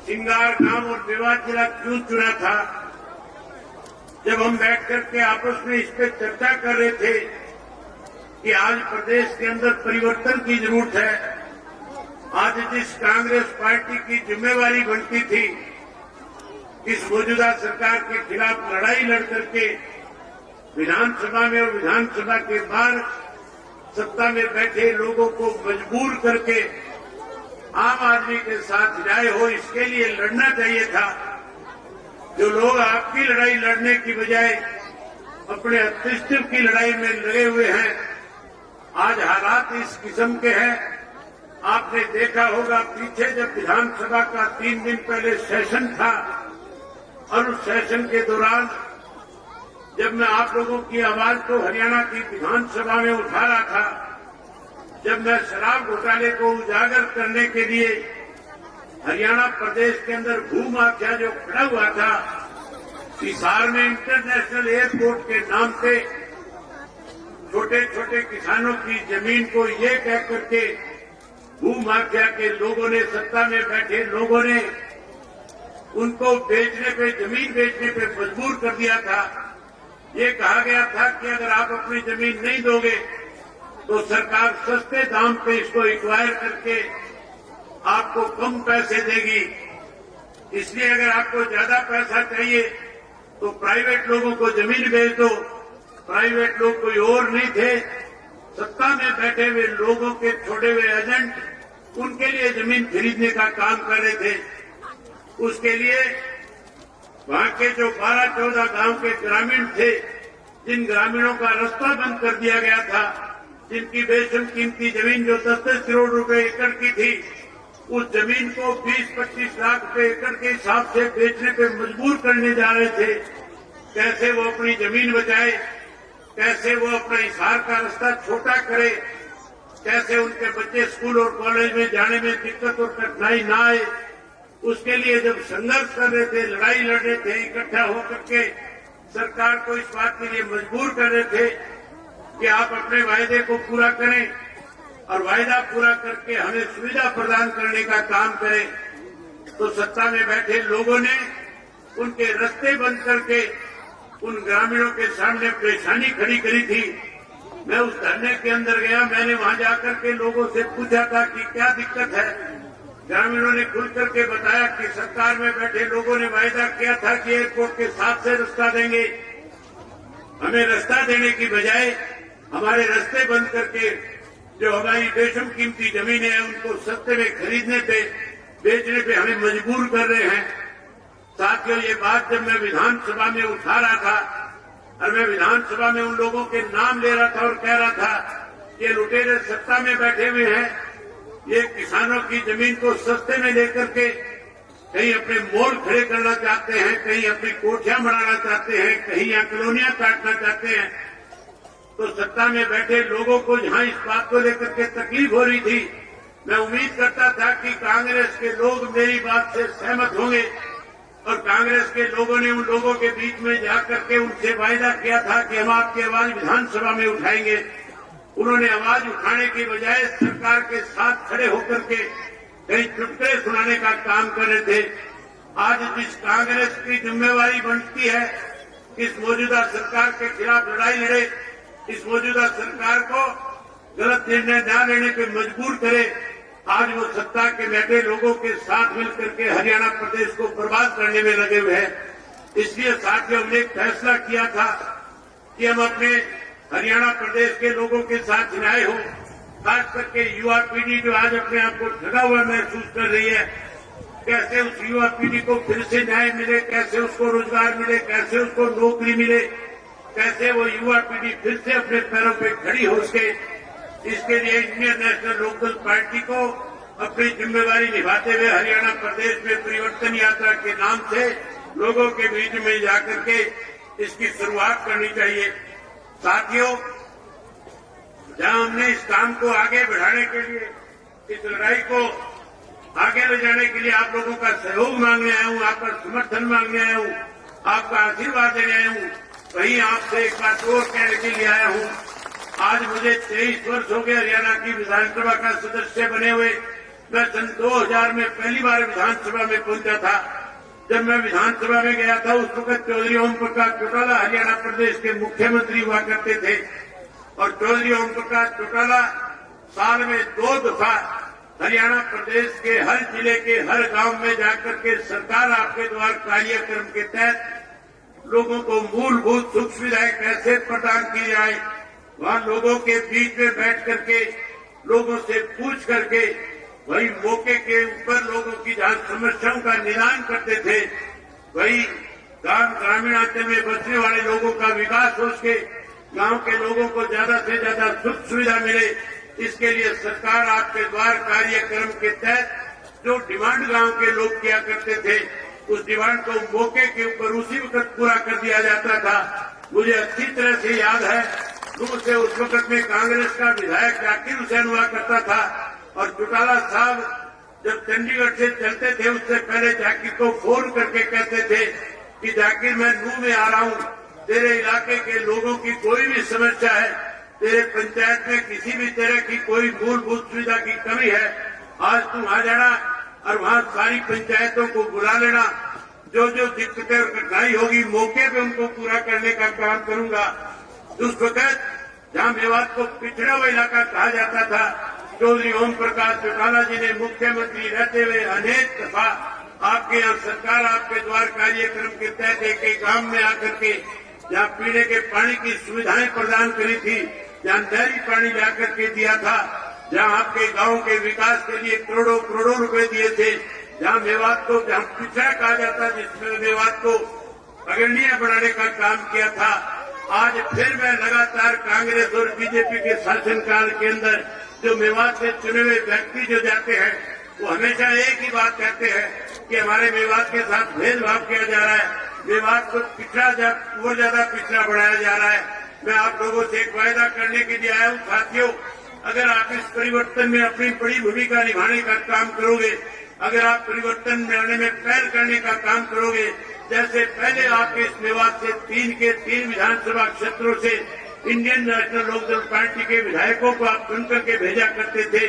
सिंगार गांव और मेवात जिला क्यों चुना था? जब हम बैठ करके आपस में इस पे चर्चा कर रहे थे कि आज प्रदेश के अंदर परिवर्तन की जरूरत है, आज जिस कांग्रेस पार्टी की जिम्मेवारी बनती थी इस मौजूदा सरकार के खिलाफ लड़ाई लड़ करके विधानसभा में और विधानसभा के बाहर सत्ता में बैठे लोगों को मजबूर करके आम आदमी के साथ न्याय हो, इसके लिए लड़ना चाहिए था। जो लोग आपकी लड़ाई लड़ने की बजाय अपने अस्तित्व की लड़ाई में लगे हुए हैं, आज हालात इस किस्म के हैं। आपने देखा होगा पीछे जब विधानसभा का 3 दिन पहले सेशन था और उस सेशन के दौरान जब मैं आप लोगों की आवाज को हरियाणा की विधानसभा में उठा रहा था, जब मैं शराब घोटाले को उजागर करने के लिए हरियाणा प्रदेश के अंदर भू माफिया जो खड़ा हुआ था, हिसार में इंटरनेशनल एयरपोर्ट के नाम से छोटे छोटे किसानों की जमीन को ये कह करके भू माफिया के लोगों ने, सत्ता में बैठे लोगों ने उनको बेचने पे, जमीन बेचने पे मजबूर कर दिया था। ये कहा गया था कि अगर आप अपनी जमीन नहीं दोगे तो सरकार सस्ते दाम पे इसको एक्वायर करके आपको कम पैसे देगी। इसलिए अगर आपको ज्यादा पैसा चाहिए तो प्राइवेट लोगों को जमीन बेच दो। प्राइवेट लोग कोई और नहीं थे, सत्ता में बैठे हुए लोगों के छोड़े हुए एजेंट उनके लिए जमीन खरीदने का काम कर रहे थे। उसके लिए वहां के जो 12-14 गांव के ग्रामीण थे, जिन ग्रामीणों का रास्ता बंद कर दिया गया था, जिनकी बेशुमार कीमती जमीन जो 10-10 करोड़ रुपए एकड़ की थी, उस जमीन को 20-25 लाख रुपए एकड़ के हिसाब से बेचने पे मजबूर करने जा रहे थे। कैसे वो अपनी जमीन बचाए, कैसे वो अपना हिसार का रास्ता छोटा करे, कैसे उनके बच्चे स्कूल और कॉलेज में जाने में दिक्कत और कठिनाई ना आए, उसके लिए जब संघर्ष कर रहे थे, लड़ाई लड़ रहे थे, इकट्ठा होकर के सरकार को इस बात के लिए मजबूर कर रहे थे कि आप अपने वायदे को पूरा करें और वायदा पूरा करके हमें सुविधा प्रदान करने का काम करें, तो सत्ता में बैठे लोगों ने उनके रास्ते बंद करके उन ग्रामीणों के सामने परेशानी खड़ी करी थी। मैं उस धरने के अंदर गया, मैंने वहां जाकर के लोगों से पूछा था कि क्या दिक्कत है। ग्रामीणों ने खुल करके बताया कि सरकार में बैठे लोगों ने वायदा किया था कि एयरपोर्ट के साथ से रास्ता देंगे, हमें रास्ता देने की बजाय हमारे रास्ते बंद करके जो हमारी बेशुमार कीमती जमीनें हैं उनको सस्ते में खरीदने पे, बेचने पे हमें मजबूर कर रहे हैं। साथियों, ये बात जब मैं विधानसभा में उठा रहा था और मैं विधानसभा में उन लोगों के नाम ले रहा था और कह रहा था कि लुटेरे सत्ता में बैठे हुए हैं, ये किसानों की जमीन को सस्ते में लेकर के कहीं अपने मॉल खड़े करना चाहते हैं, कहीं अपनी कोठियां बनाना चाहते हैं, कहीं यहाँ कॉलोनियां काटना चाहते हैं, तो सत्ता में बैठे लोगों को जहां इस बात को लेकर के तकलीफ हो रही थी, मैं उम्मीद करता था कि कांग्रेस के लोग मेरी बात से सहमत होंगे और कांग्रेस के लोगों ने उन लोगों के बीच में जाकर के उनसे वायदा किया था कि हम आपकी आवाज विधानसभा में उठाएंगे। उन्होंने आवाज उठाने की बजाय सरकार के साथ खड़े होकर के कई चुटकुले सुनाने का काम कर रहे थे। आज जिस कांग्रेस की जिम्मेवारी बनती है इस मौजूदा सरकार के खिलाफ लड़ाई लड़े, इस मौजूदा सरकार को गलत निर्णय न लेने पे मजबूर करे, आज वो सत्ता के बैठे लोगों के साथ मिलकर के हरियाणा प्रदेश को बर्बाद करने में लगे हुए हैं। इसलिए साथियों, हमने एक फैसला किया था कि हम अपने हरियाणा प्रदेश के लोगों के साथ न्याय हो, खास करके युवा पीढ़ी जो आज अपने आप को ठगा हुआ महसूस कर रही है, कैसे उस युवा पीढ़ी को फिर से न्याय मिले, कैसे उसको रोजगार मिले, कैसे उसको नौकरी मिले, कैसे वो युवा पीढ़ी फिर से अपने पैरों पे खड़ी हो सके। इसके लिए इंडियन नेशनल लोकल पार्टी को अपनी जिम्मेवारी निभाते हुए हरियाणा प्रदेश में परिवर्तन यात्रा के नाम से लोगों के बीच में जाकर के इसकी शुरुआत करनी चाहिए। साथियों, जहां हमने इस काम को आगे बढ़ाने के लिए, इस लड़ाई को आगे ले जाने के लिए आप लोगों का सहयोग मांगने आया हूं, आपका समर्थन मांगने आया हूं, आपका आशीर्वाद देने आया हूं, वहीं आपसे एक बात और कहने के लिए आया हूं। आज मुझे 23 वर्ष हो गए हरियाणा की विधानसभा का सदस्य बने हुए। मैं सन 2000 में पहली बार विधानसभा में पहुंचा था। जब मैं विधानसभा में गया था उस वक्त चौधरी ओम प्रकाश चौटाला हरियाणा प्रदेश के मुख्यमंत्री हुआ करते थे और चौधरी ओम प्रकाश चौटाला साल में 2 दफा हरियाणा प्रदेश के हर जिले के हर गांव में जाकर के सरकार आपके द्वार कार्यक्रम के तहत लोगों को मूलभूत सुख सुविधाएं कैसे प्रदान की जाए, वहां लोगों के बीच में बैठ करके लोगों से पूछ करके वही मौके के ऊपर लोगों की जहां समस्याओं का निदान करते थे, वही ग्रामीणांचल में बसने वाले लोगों का विकास हो सके, गांव के लोगों को ज्यादा से ज्यादा सुख सुविधा मिले। इसके लिए सरकार आपके द्वार कार्यक्रम के तहत जो डिमांड गांव के लोग किया करते थे, उस डिमांड को मौके के ऊपर उसी वक्त पूरा कर दिया जाता था। मुझे अच्छी तरह से याद है, दूर से उस वक्त में कांग्रेस का विधायक जाकिर हुसैन हुआ करता था और चौटाला साहब जब चंडीगढ़ से चलते थे उससे पहले जाकिर को फोन करके कहते थे कि जाकिर मैं नूह में आ रहा हूं, तेरे इलाके के लोगों की कोई भी समस्या है, तेरे पंचायत में किसी भी तरह की कोई मूलभूत सुविधा की कमी है, आज तुम आ जाना और वहां सारी पंचायतों को बुला लेना, जो जो दिक्कतें और कठिनाई होगी मौके पे उनको पूरा करने का काम करूंगा। उस वक्त जहां मेवात को पिछड़ा हुआ इलाका कहा जाता था, चौधरी ओम प्रकाश चौटाला जी ने मुख्यमंत्री रहते हुए अनेक दफा आपके यहाँ सरकार आपके द्वार कार्यक्रम के तहत एक गांव में आकर के जहाँ पीने के पानी की सुविधाएं प्रदान करी थी, जहाँ नहरी पानी लाकर के दिया था, जहाँ आपके गांव के विकास के लिए करोड़ों करोड़ों रुपए दिए थे, जहाँ मेवात को जहाँ पिछड़ा कहा जाता जिसमें मेवात को अग्रणीय बनाने का काम किया था। आज फिर मैं लगातार कांग्रेस और बीजेपी के शासनकाल के अंदर जो मेवात से चुने हुए व्यक्ति जो जाते हैं वो हमेशा एक ही बात कहते हैं कि हमारे मेवात के साथ भेदभाव किया जा रहा है, मेवात को पिछड़ा और ज्यादा पिछड़ा बढ़ाया जा रहा है। मैं आप लोगों से एक वायदा करने के लिए आया हूँ साथियों, अगर आप इस परिवर्तन में अपनी बड़ी भूमिका निभाने का काम करोगे, अगर आप परिवर्तन में आने में पहल करने का काम करोगे, जैसे पहले आपके इस मेवात से 3 के 3 विधानसभा क्षेत्रों से इंडियन नेशनल लोकदल पार्टी के विधायकों को आप चुन करके भेजा करते थे,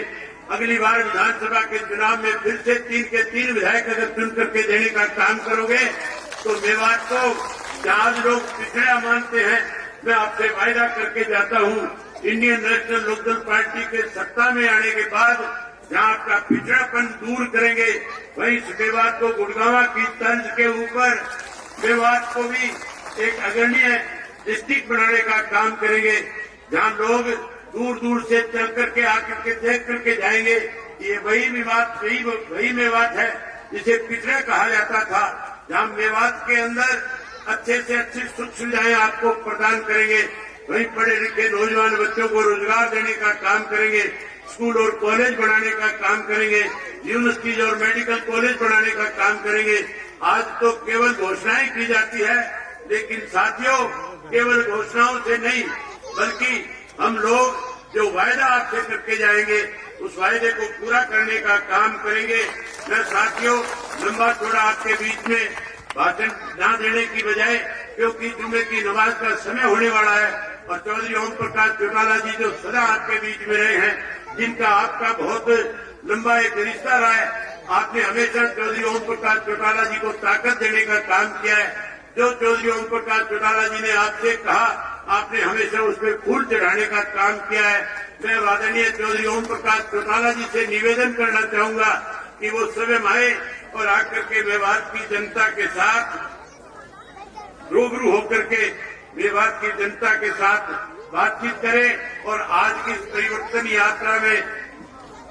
अगली बार विधानसभा के चुनाव में फिर से 3 के 3 विधायक अगर चुन करके देने का काम करोगे तो मेवात को जहां लोग पिछड़ा मानते हैं, मैं आपसे वायदा करके जाता हूं, इंडियन नेशनल लोकदल पार्टी के सत्ता में आने के बाद जहां आपका पिछड़ापन दूर करेंगे, वहीं इस मेवात को गुड़गांव की तर्ज के ऊपर मेवात को भी एक अग्रणीय डिस्ट्रिक्ट बनाने का काम करेंगे, जहां लोग दूर दूर से चल करके आकर के देख करके जाएंगे। ये वही मेवात है जिसे पिछड़ा कहा जाता था, जहां मेवात के अंदर अच्छे से अच्छी सुख सुविधाएं आपको प्रदान करेंगे, वहीं पढ़े लिखे नौजवान बच्चों को रोजगार देने का काम करेंगे, स्कूल और कॉलेज बनाने का काम करेंगे, यूनिवर्सिटीज और मेडिकल कॉलेज बनाने का काम करेंगे। आज तो केवल घोषणाएं की जाती है, लेकिन साथियों केवल घोषणाओं से नहीं बल्कि हम लोग जो वायदा आपसे करके जाएंगे उस वायदे को पूरा करने का काम करेंगे। मैं साथियों लंबा चौड़ा आपके बीच में भाषण न देने की बजाय, क्योंकि जुम्मे की नमाज का समय होने वाला है और चौधरी ओम प्रकाश चौटाला जी जो सदा आपके बीच में रहे हैं, जिनका आपका बहुत लंबा एक रिश्ता रहा है, आपने हमेशा चौधरी ओम प्रकाश चौटाला जी को ताकत देने का काम किया है। जो चौधरी ओम प्रकाश चौटाला जी ने आपसे कहा, आपने हमेशा उस पर फूल चढ़ाने का काम किया है। मैं आदरणीय चौधरी ओम प्रकाश चौटाला जी से निवेदन करना चाहूंगा कि वो स्वयं आए और आकर के मेवात की जनता के साथ रूबरू होकर के मेवात की जनता के साथ बातचीत करें और आज की परिवर्तन यात्रा में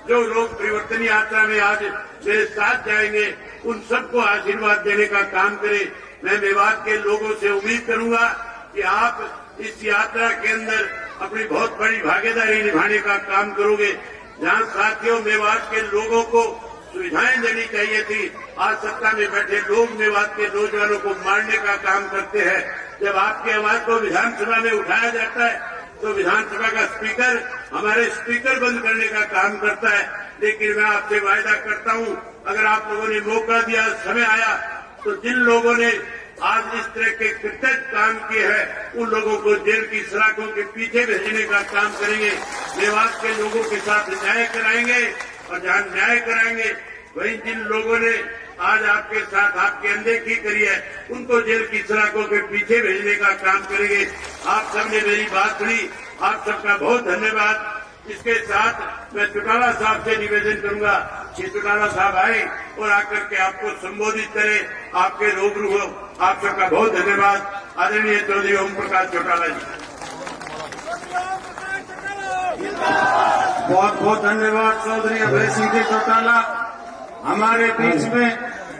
जो लोग परिवर्तन यात्रा में आज मेरे साथ जाएंगे उन सबको आशीर्वाद देने का काम करें। मैं मेवात के लोगों से उम्मीद करूंगा कि आप इस यात्रा के अंदर अपनी बहुत बड़ी भागीदारी निभाने का काम करोगे। जहां साथियों मेवात के लोगों को सुविधाएं देनी चाहिए थी, आज सत्ता में बैठे लोग मेवात के नौजवानों को मारने का काम करते हैं। जब आपकी आवाज को विधानसभा में उठाया जाता है तो विधानसभा का स्पीकर हमारे स्पीकर बंद करने का काम करता है। लेकिन मैं आपसे वायदा करता हूं, अगर आप लोगों ने मौका दिया, समय आया, तो जिन लोगों ने आज इस तरह के कृतज्ञ काम किए हैं उन लोगों को जेल की सलाखों के पीछे भेजने का काम करेंगे। मेवात के लोगों के साथ न्याय कराएंगे और जहां न्याय कराएंगे वहीं जिन लोगों ने आज आपके साथ आपकी अनदेखी करी है उनको जेल की सलाखों के पीछे भेजने का काम करेंगे। आप सबने मेरी बात सुनी, आप सबका बहुत धन्यवाद। इसके साथ मैं चौटाला साहब से निवेदन करूंगा कि चौटाला साहब आए और आकर के आपको संबोधित करें, आपके रूबरू हो। आप सबका बहुत धन्यवाद। आदरणीय चौधरी ओम प्रकाश चौटाला जी। बहुत बहुत धन्यवाद चौधरी अभय सिंह जी चौटाला। हमारे बीच में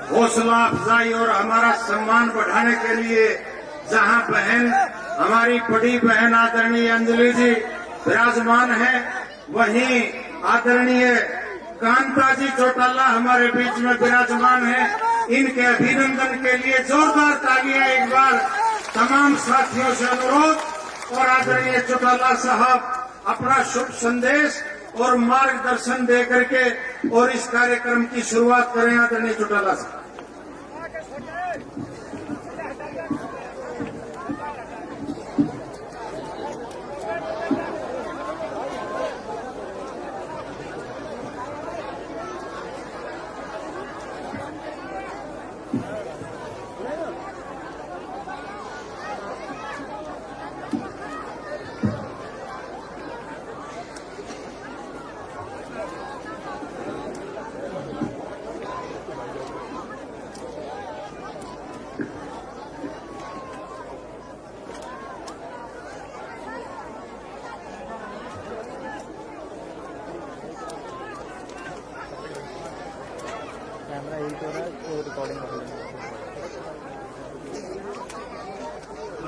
हौसला अफजाई और हमारा सम्मान बढ़ाने के लिए जहां बहन हमारी बड़ी बहन आदरणीय अंजलि जी विराजमान है, वहीं आदरणीय कांता जी चौटाला हमारे बीच में विराजमान है। इनके अभिनंदन के लिए जोरदार तालियां एक बार तमाम साथियों से अनुरोध। और आदरणीय चौटाला साहब अपना शुभ संदेश और मार्गदर्शन दे करके और इस कार्यक्रम की शुरुआत करें। आदरणीय चौटाला साहब।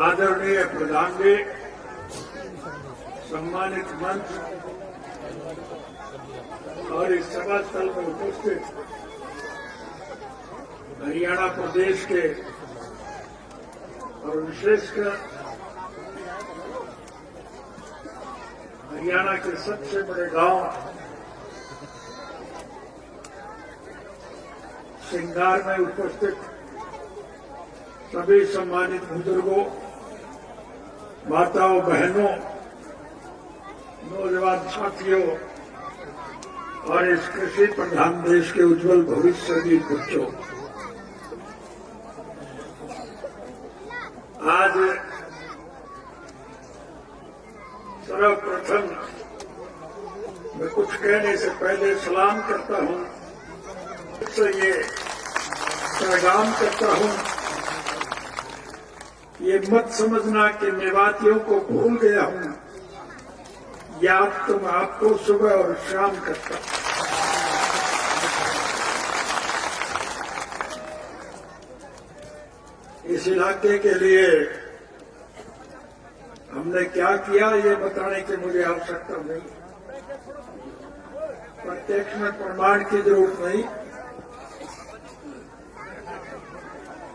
आदरणीय प्रधान जी, सम्मानित मंच और इस सभा स्थल में उपस्थित हरियाणा प्रदेश के और विशेषकर हरियाणा के सबसे बड़े गांव सिंगार में उपस्थित सभी सम्मानित बुजुर्गों, माताओं, बहनों, नौजवान साथियों और इस कृषि प्रधान देश के उज्जवल भविष्य के बच्चों, आज सर्वप्रथम मैं कुछ कहने से पहले सलाम करता हूं, इससे ये पैगाम करता हूं, ये मत समझना कि मेवातियों को भूल गया हूं, याद तो मैं आपको सुबह और शाम करता हूं। इस इलाके के लिए हमने क्या किया ये बताने की मुझे आवश्यकता नहीं, प्रत्यक्ष में प्रमाण की जरूरत नहीं।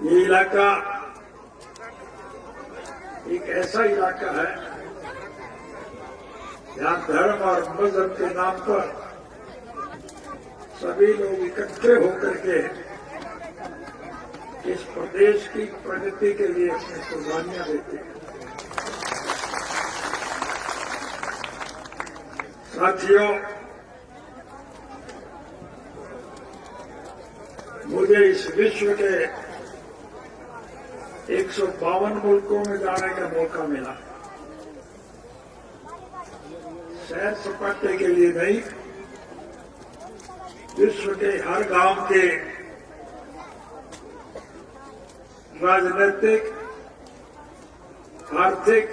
ये इलाका एक ऐसा इलाका है जहां धर्म और मजहब के नाम पर सभी लोग इकट्ठे होकर के इस प्रदेश की प्रगति के लिए अपनी कुर्बानियां देते हैं। साथियों, मुझे इस विश्व के 152 मुल्कों में जाने का मौका मिला, सैर सपाटे के लिए नहीं, विश्व के हर गांव के राजनीतिक, आर्थिक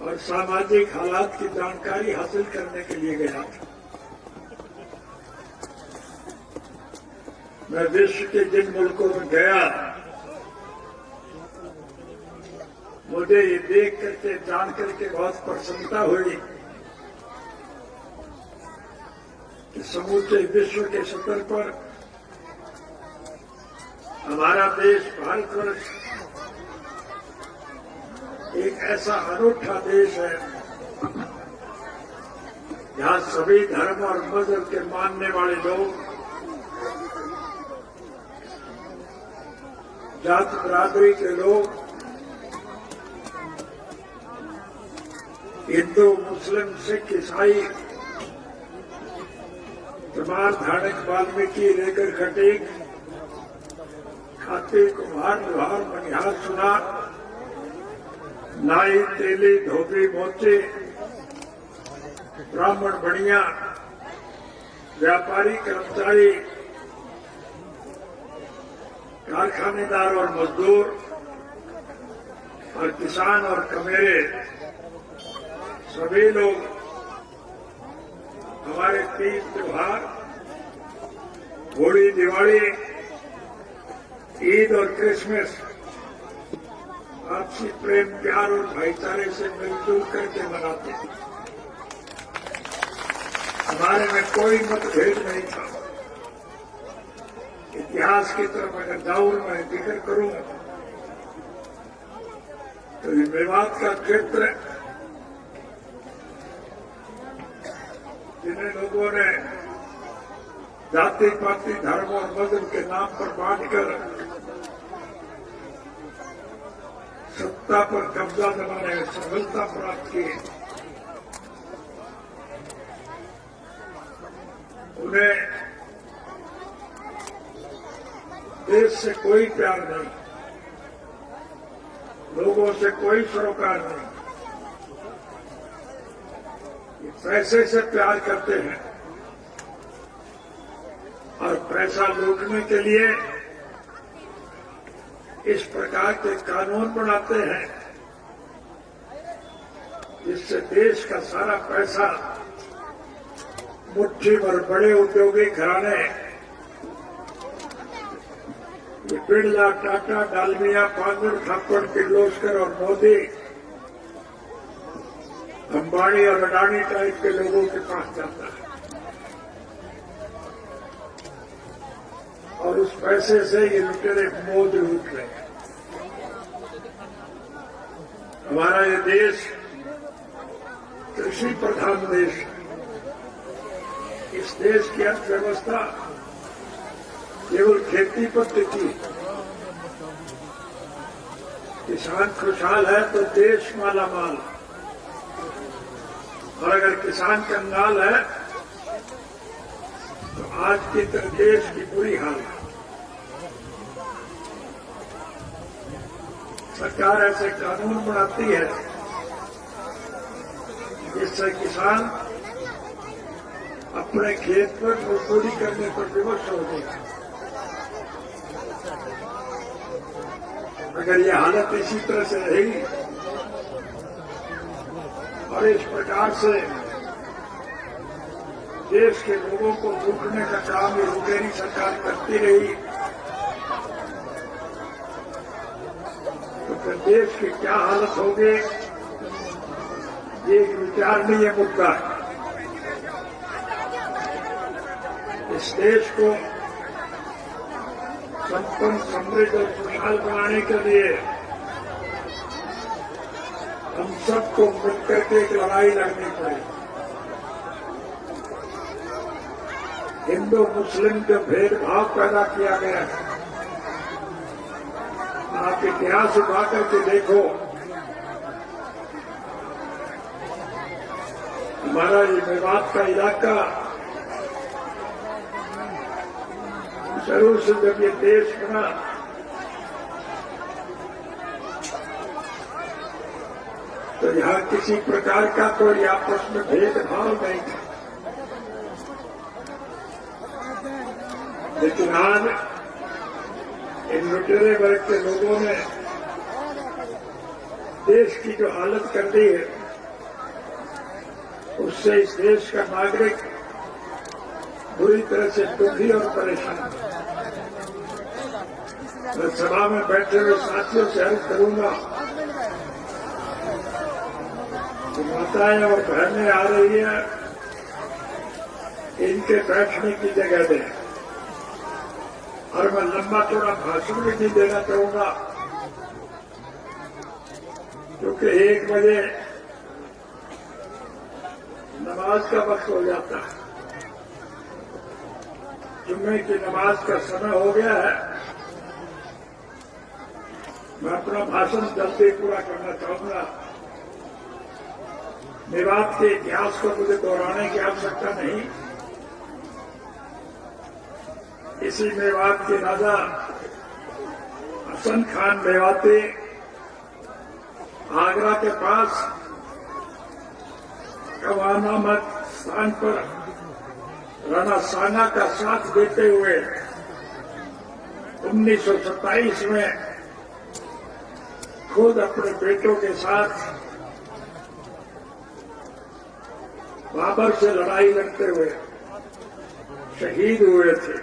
और सामाजिक हालात की जानकारी हासिल करने के लिए गया था। मैं विश्व के जिन मुल्कों में गया, मुझे ये देख करके जान करके बहुत प्रसन्नता हुई कि समूचे विश्व के स्तर पर हमारा देश भारतवर्ष एक ऐसा अनूठा देश है जहां सभी धर्म और मजहब के मानने वाले लोग, जात बरादरी के लोग, हिंदू, मुस्लिम, सिख, ईसाई प्रमाण धारक वाल्मीकि लेकर खटेक खाते कुम्हार लोहार मनिहार सुनार नाई तेली धोबी मोचे ब्राह्मण बनिया व्यापारी कर्मचारी कारखानेदार और मजदूर और किसान और कमेरे सभी लोग हमारे तीज त्योहार होली दिवाली ईद और क्रिसमस आपसी प्रेम प्यार और भाईचारे से मिलजुल करके मनाते हैं। हमारे में कोई मतभेद नहीं था। इतिहास की तरफ अगर जाऊं मैं जिक्र करूं तो ये मेवात का क्षेत्र जिन्हें लोगों ने जाति पाति धर्म और मजहब के नाम पर बांटकर सत्ता पर कब्जा जमाने में सफलता प्राप्त की, उन्हें देश से कोई प्यार नहीं, लोगों से कोई सरोकार नहीं, ये पैसे से प्यार करते हैं और पैसा लूटने के लिए इस प्रकार के कानून बनाते हैं जिससे देश का सारा पैसा मुट्ठी भर बड़े उद्योगी घराने ये बिरला, टाटा, डालमिया, पांगुर, थापड़, किर्लोस्कर और मोदी, अंबानी और अडानी टाइप के लोगों के पास जाता है और उस पैसे से ये लुटेरे मौज लूट रहे हैं। हमारा ये देश कृषि प्रधान देश है। इस देश की अर्थव्यवस्था केवल खेती पर टिकी है। किसान खुशहाल है तो देश मालामाल, और अगर किसान कंगाल है तो आज की तरह देश की बुरी हाल है। सरकार ऐसे कानून बनाती है जिससे किसान अपने खेत पर मजदूरी करने पर विवश हो गए। अगर ये हालत इसी तरह से रहेगी और इस प्रकार से देश के लोगों को लूटने का काम ये लुटेरी सरकार करती रही तो फिर देश की क्या हालत होगी, ये एक विचारणीय मुद्दा है। इस देश को संपन्न, समृद्ध और खुशहाल बनाने के लिए हम सबको मिलकर के एक लड़ाई लड़नी पड़ेगी। हिंदू मुस्लिम के भेदभाव पैदा किया गया है। आप इतिहास उठा करके देखो, हमारा ये मेवात का इलाका शुरू से जब ये देश बना तो यहां किसी प्रकार का कोई आपस में भेदभाव नहीं था। लेकिन आज इन लुटेरे वर्ग के लोगों ने देश की जो हालत कर दी है उससे इस देश का नागरिक बुरी तरह से दुखी और परेशान है। मैं सभा में बैठे हुए साथियों से अर्ज करूंगा कि माताएं और बहनें आ रही हैं, इनके बैठने की जगह दें। और मैं लंबा चौड़ा भाषण भी नहीं देना चाहूंगा क्योंकि 1 बजे नमाज का वक्त हो जाता है, जुम्मे की नमाज का समय हो गया है। मैं अपना भाषण जल्दी पूरा करना चाहूंगा। मेवात के इतिहास को मुझे दोहराने की आवश्यकता नहीं। इसी मेवात के राजा हसन खान मेवाती आगरा के पास कवा नामक स्थान पर राणा सांगा का साथ देते हुए 1927 में खुद अपने बेटों के साथ बाबर से लड़ाई लड़ते हुए शहीद हुए थे।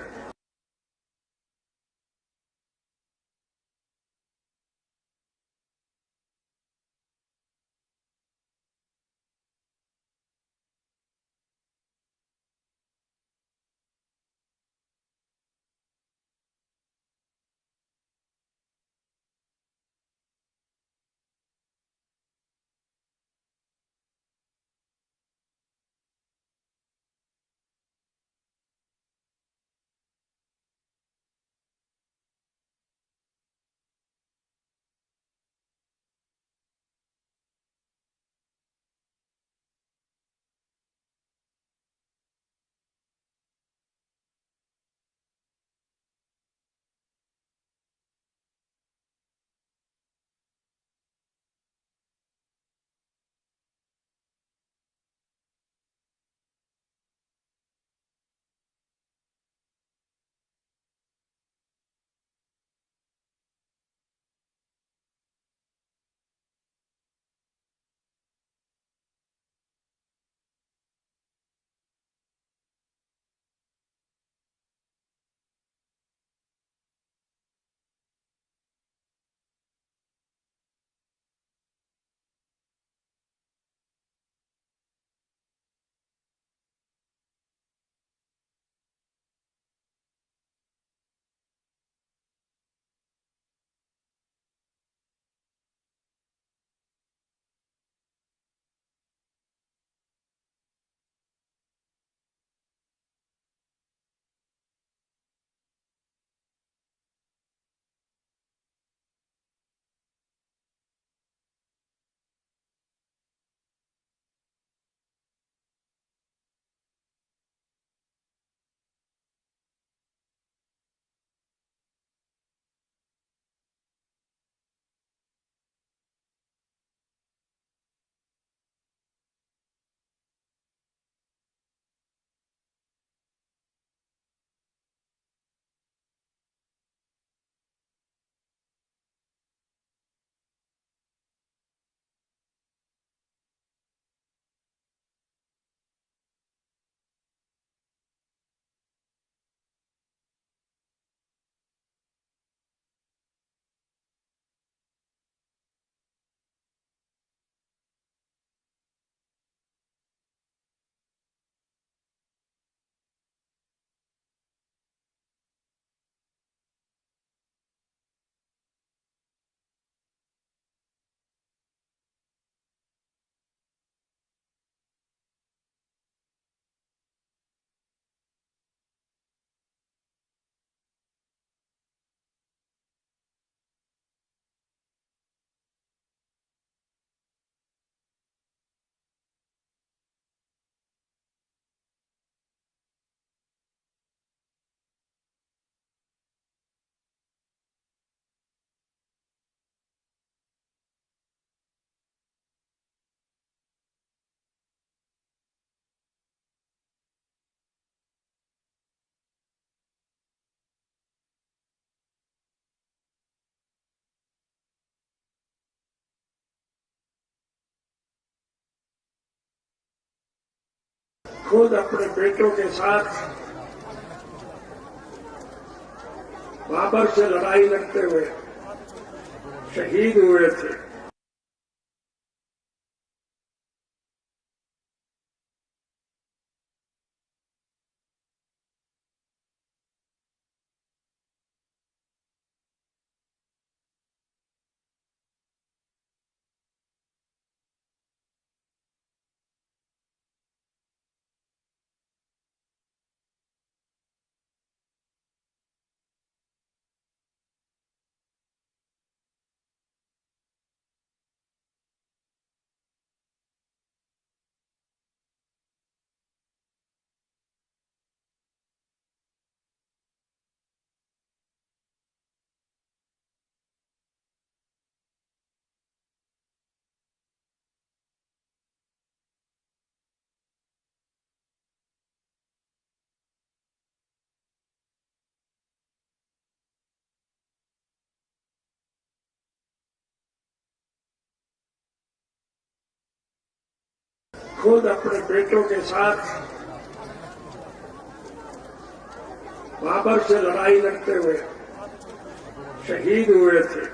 खुद अपने बेटों के साथ बाबर से लड़ाई लड़ते हुए शहीद हुए थे। खुद अपने बेटों के साथ बाबर से लड़ाई लड़ते हुए शहीद हुए थे।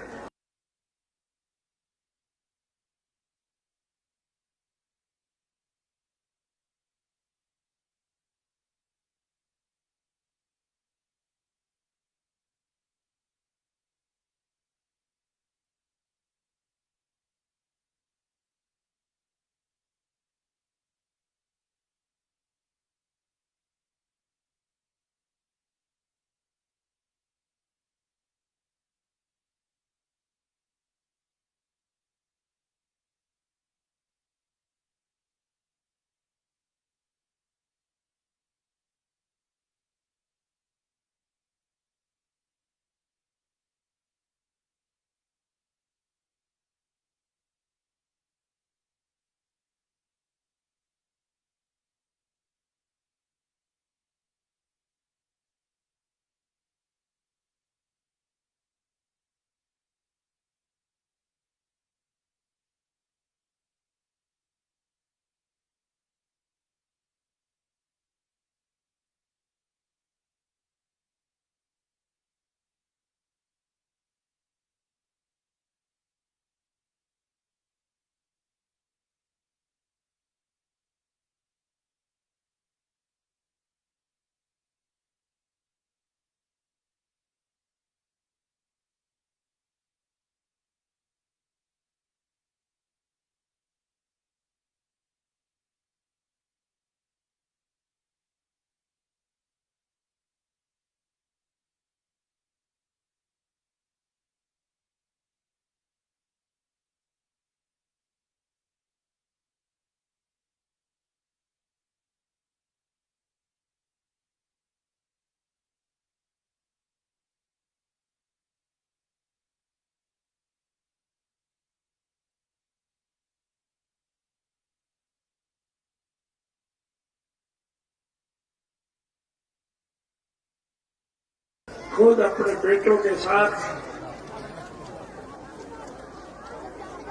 खुद अपने बेटों के साथ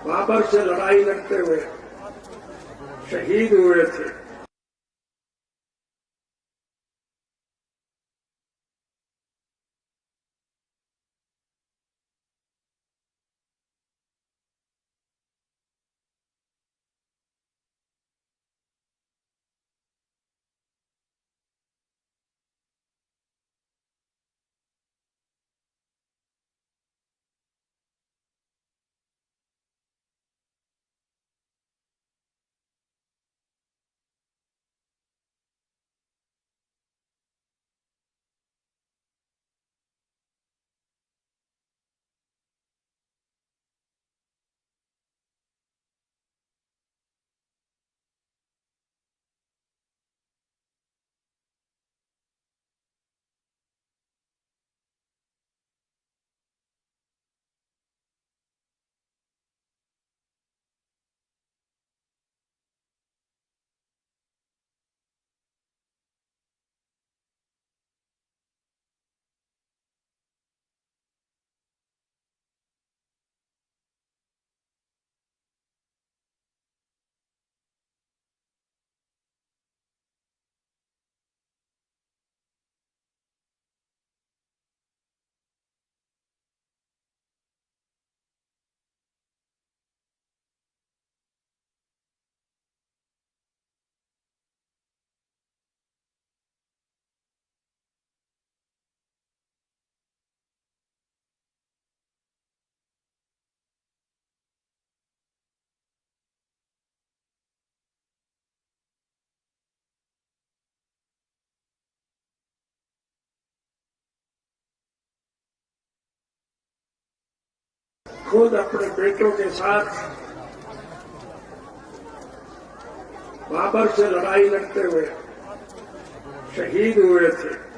बाबर से लड़ाई लड़ते हुए शहीद हुए थे। खुद अपने बेटों के साथ बाबर से लड़ाई लड़ते हुए शहीद हुए थे।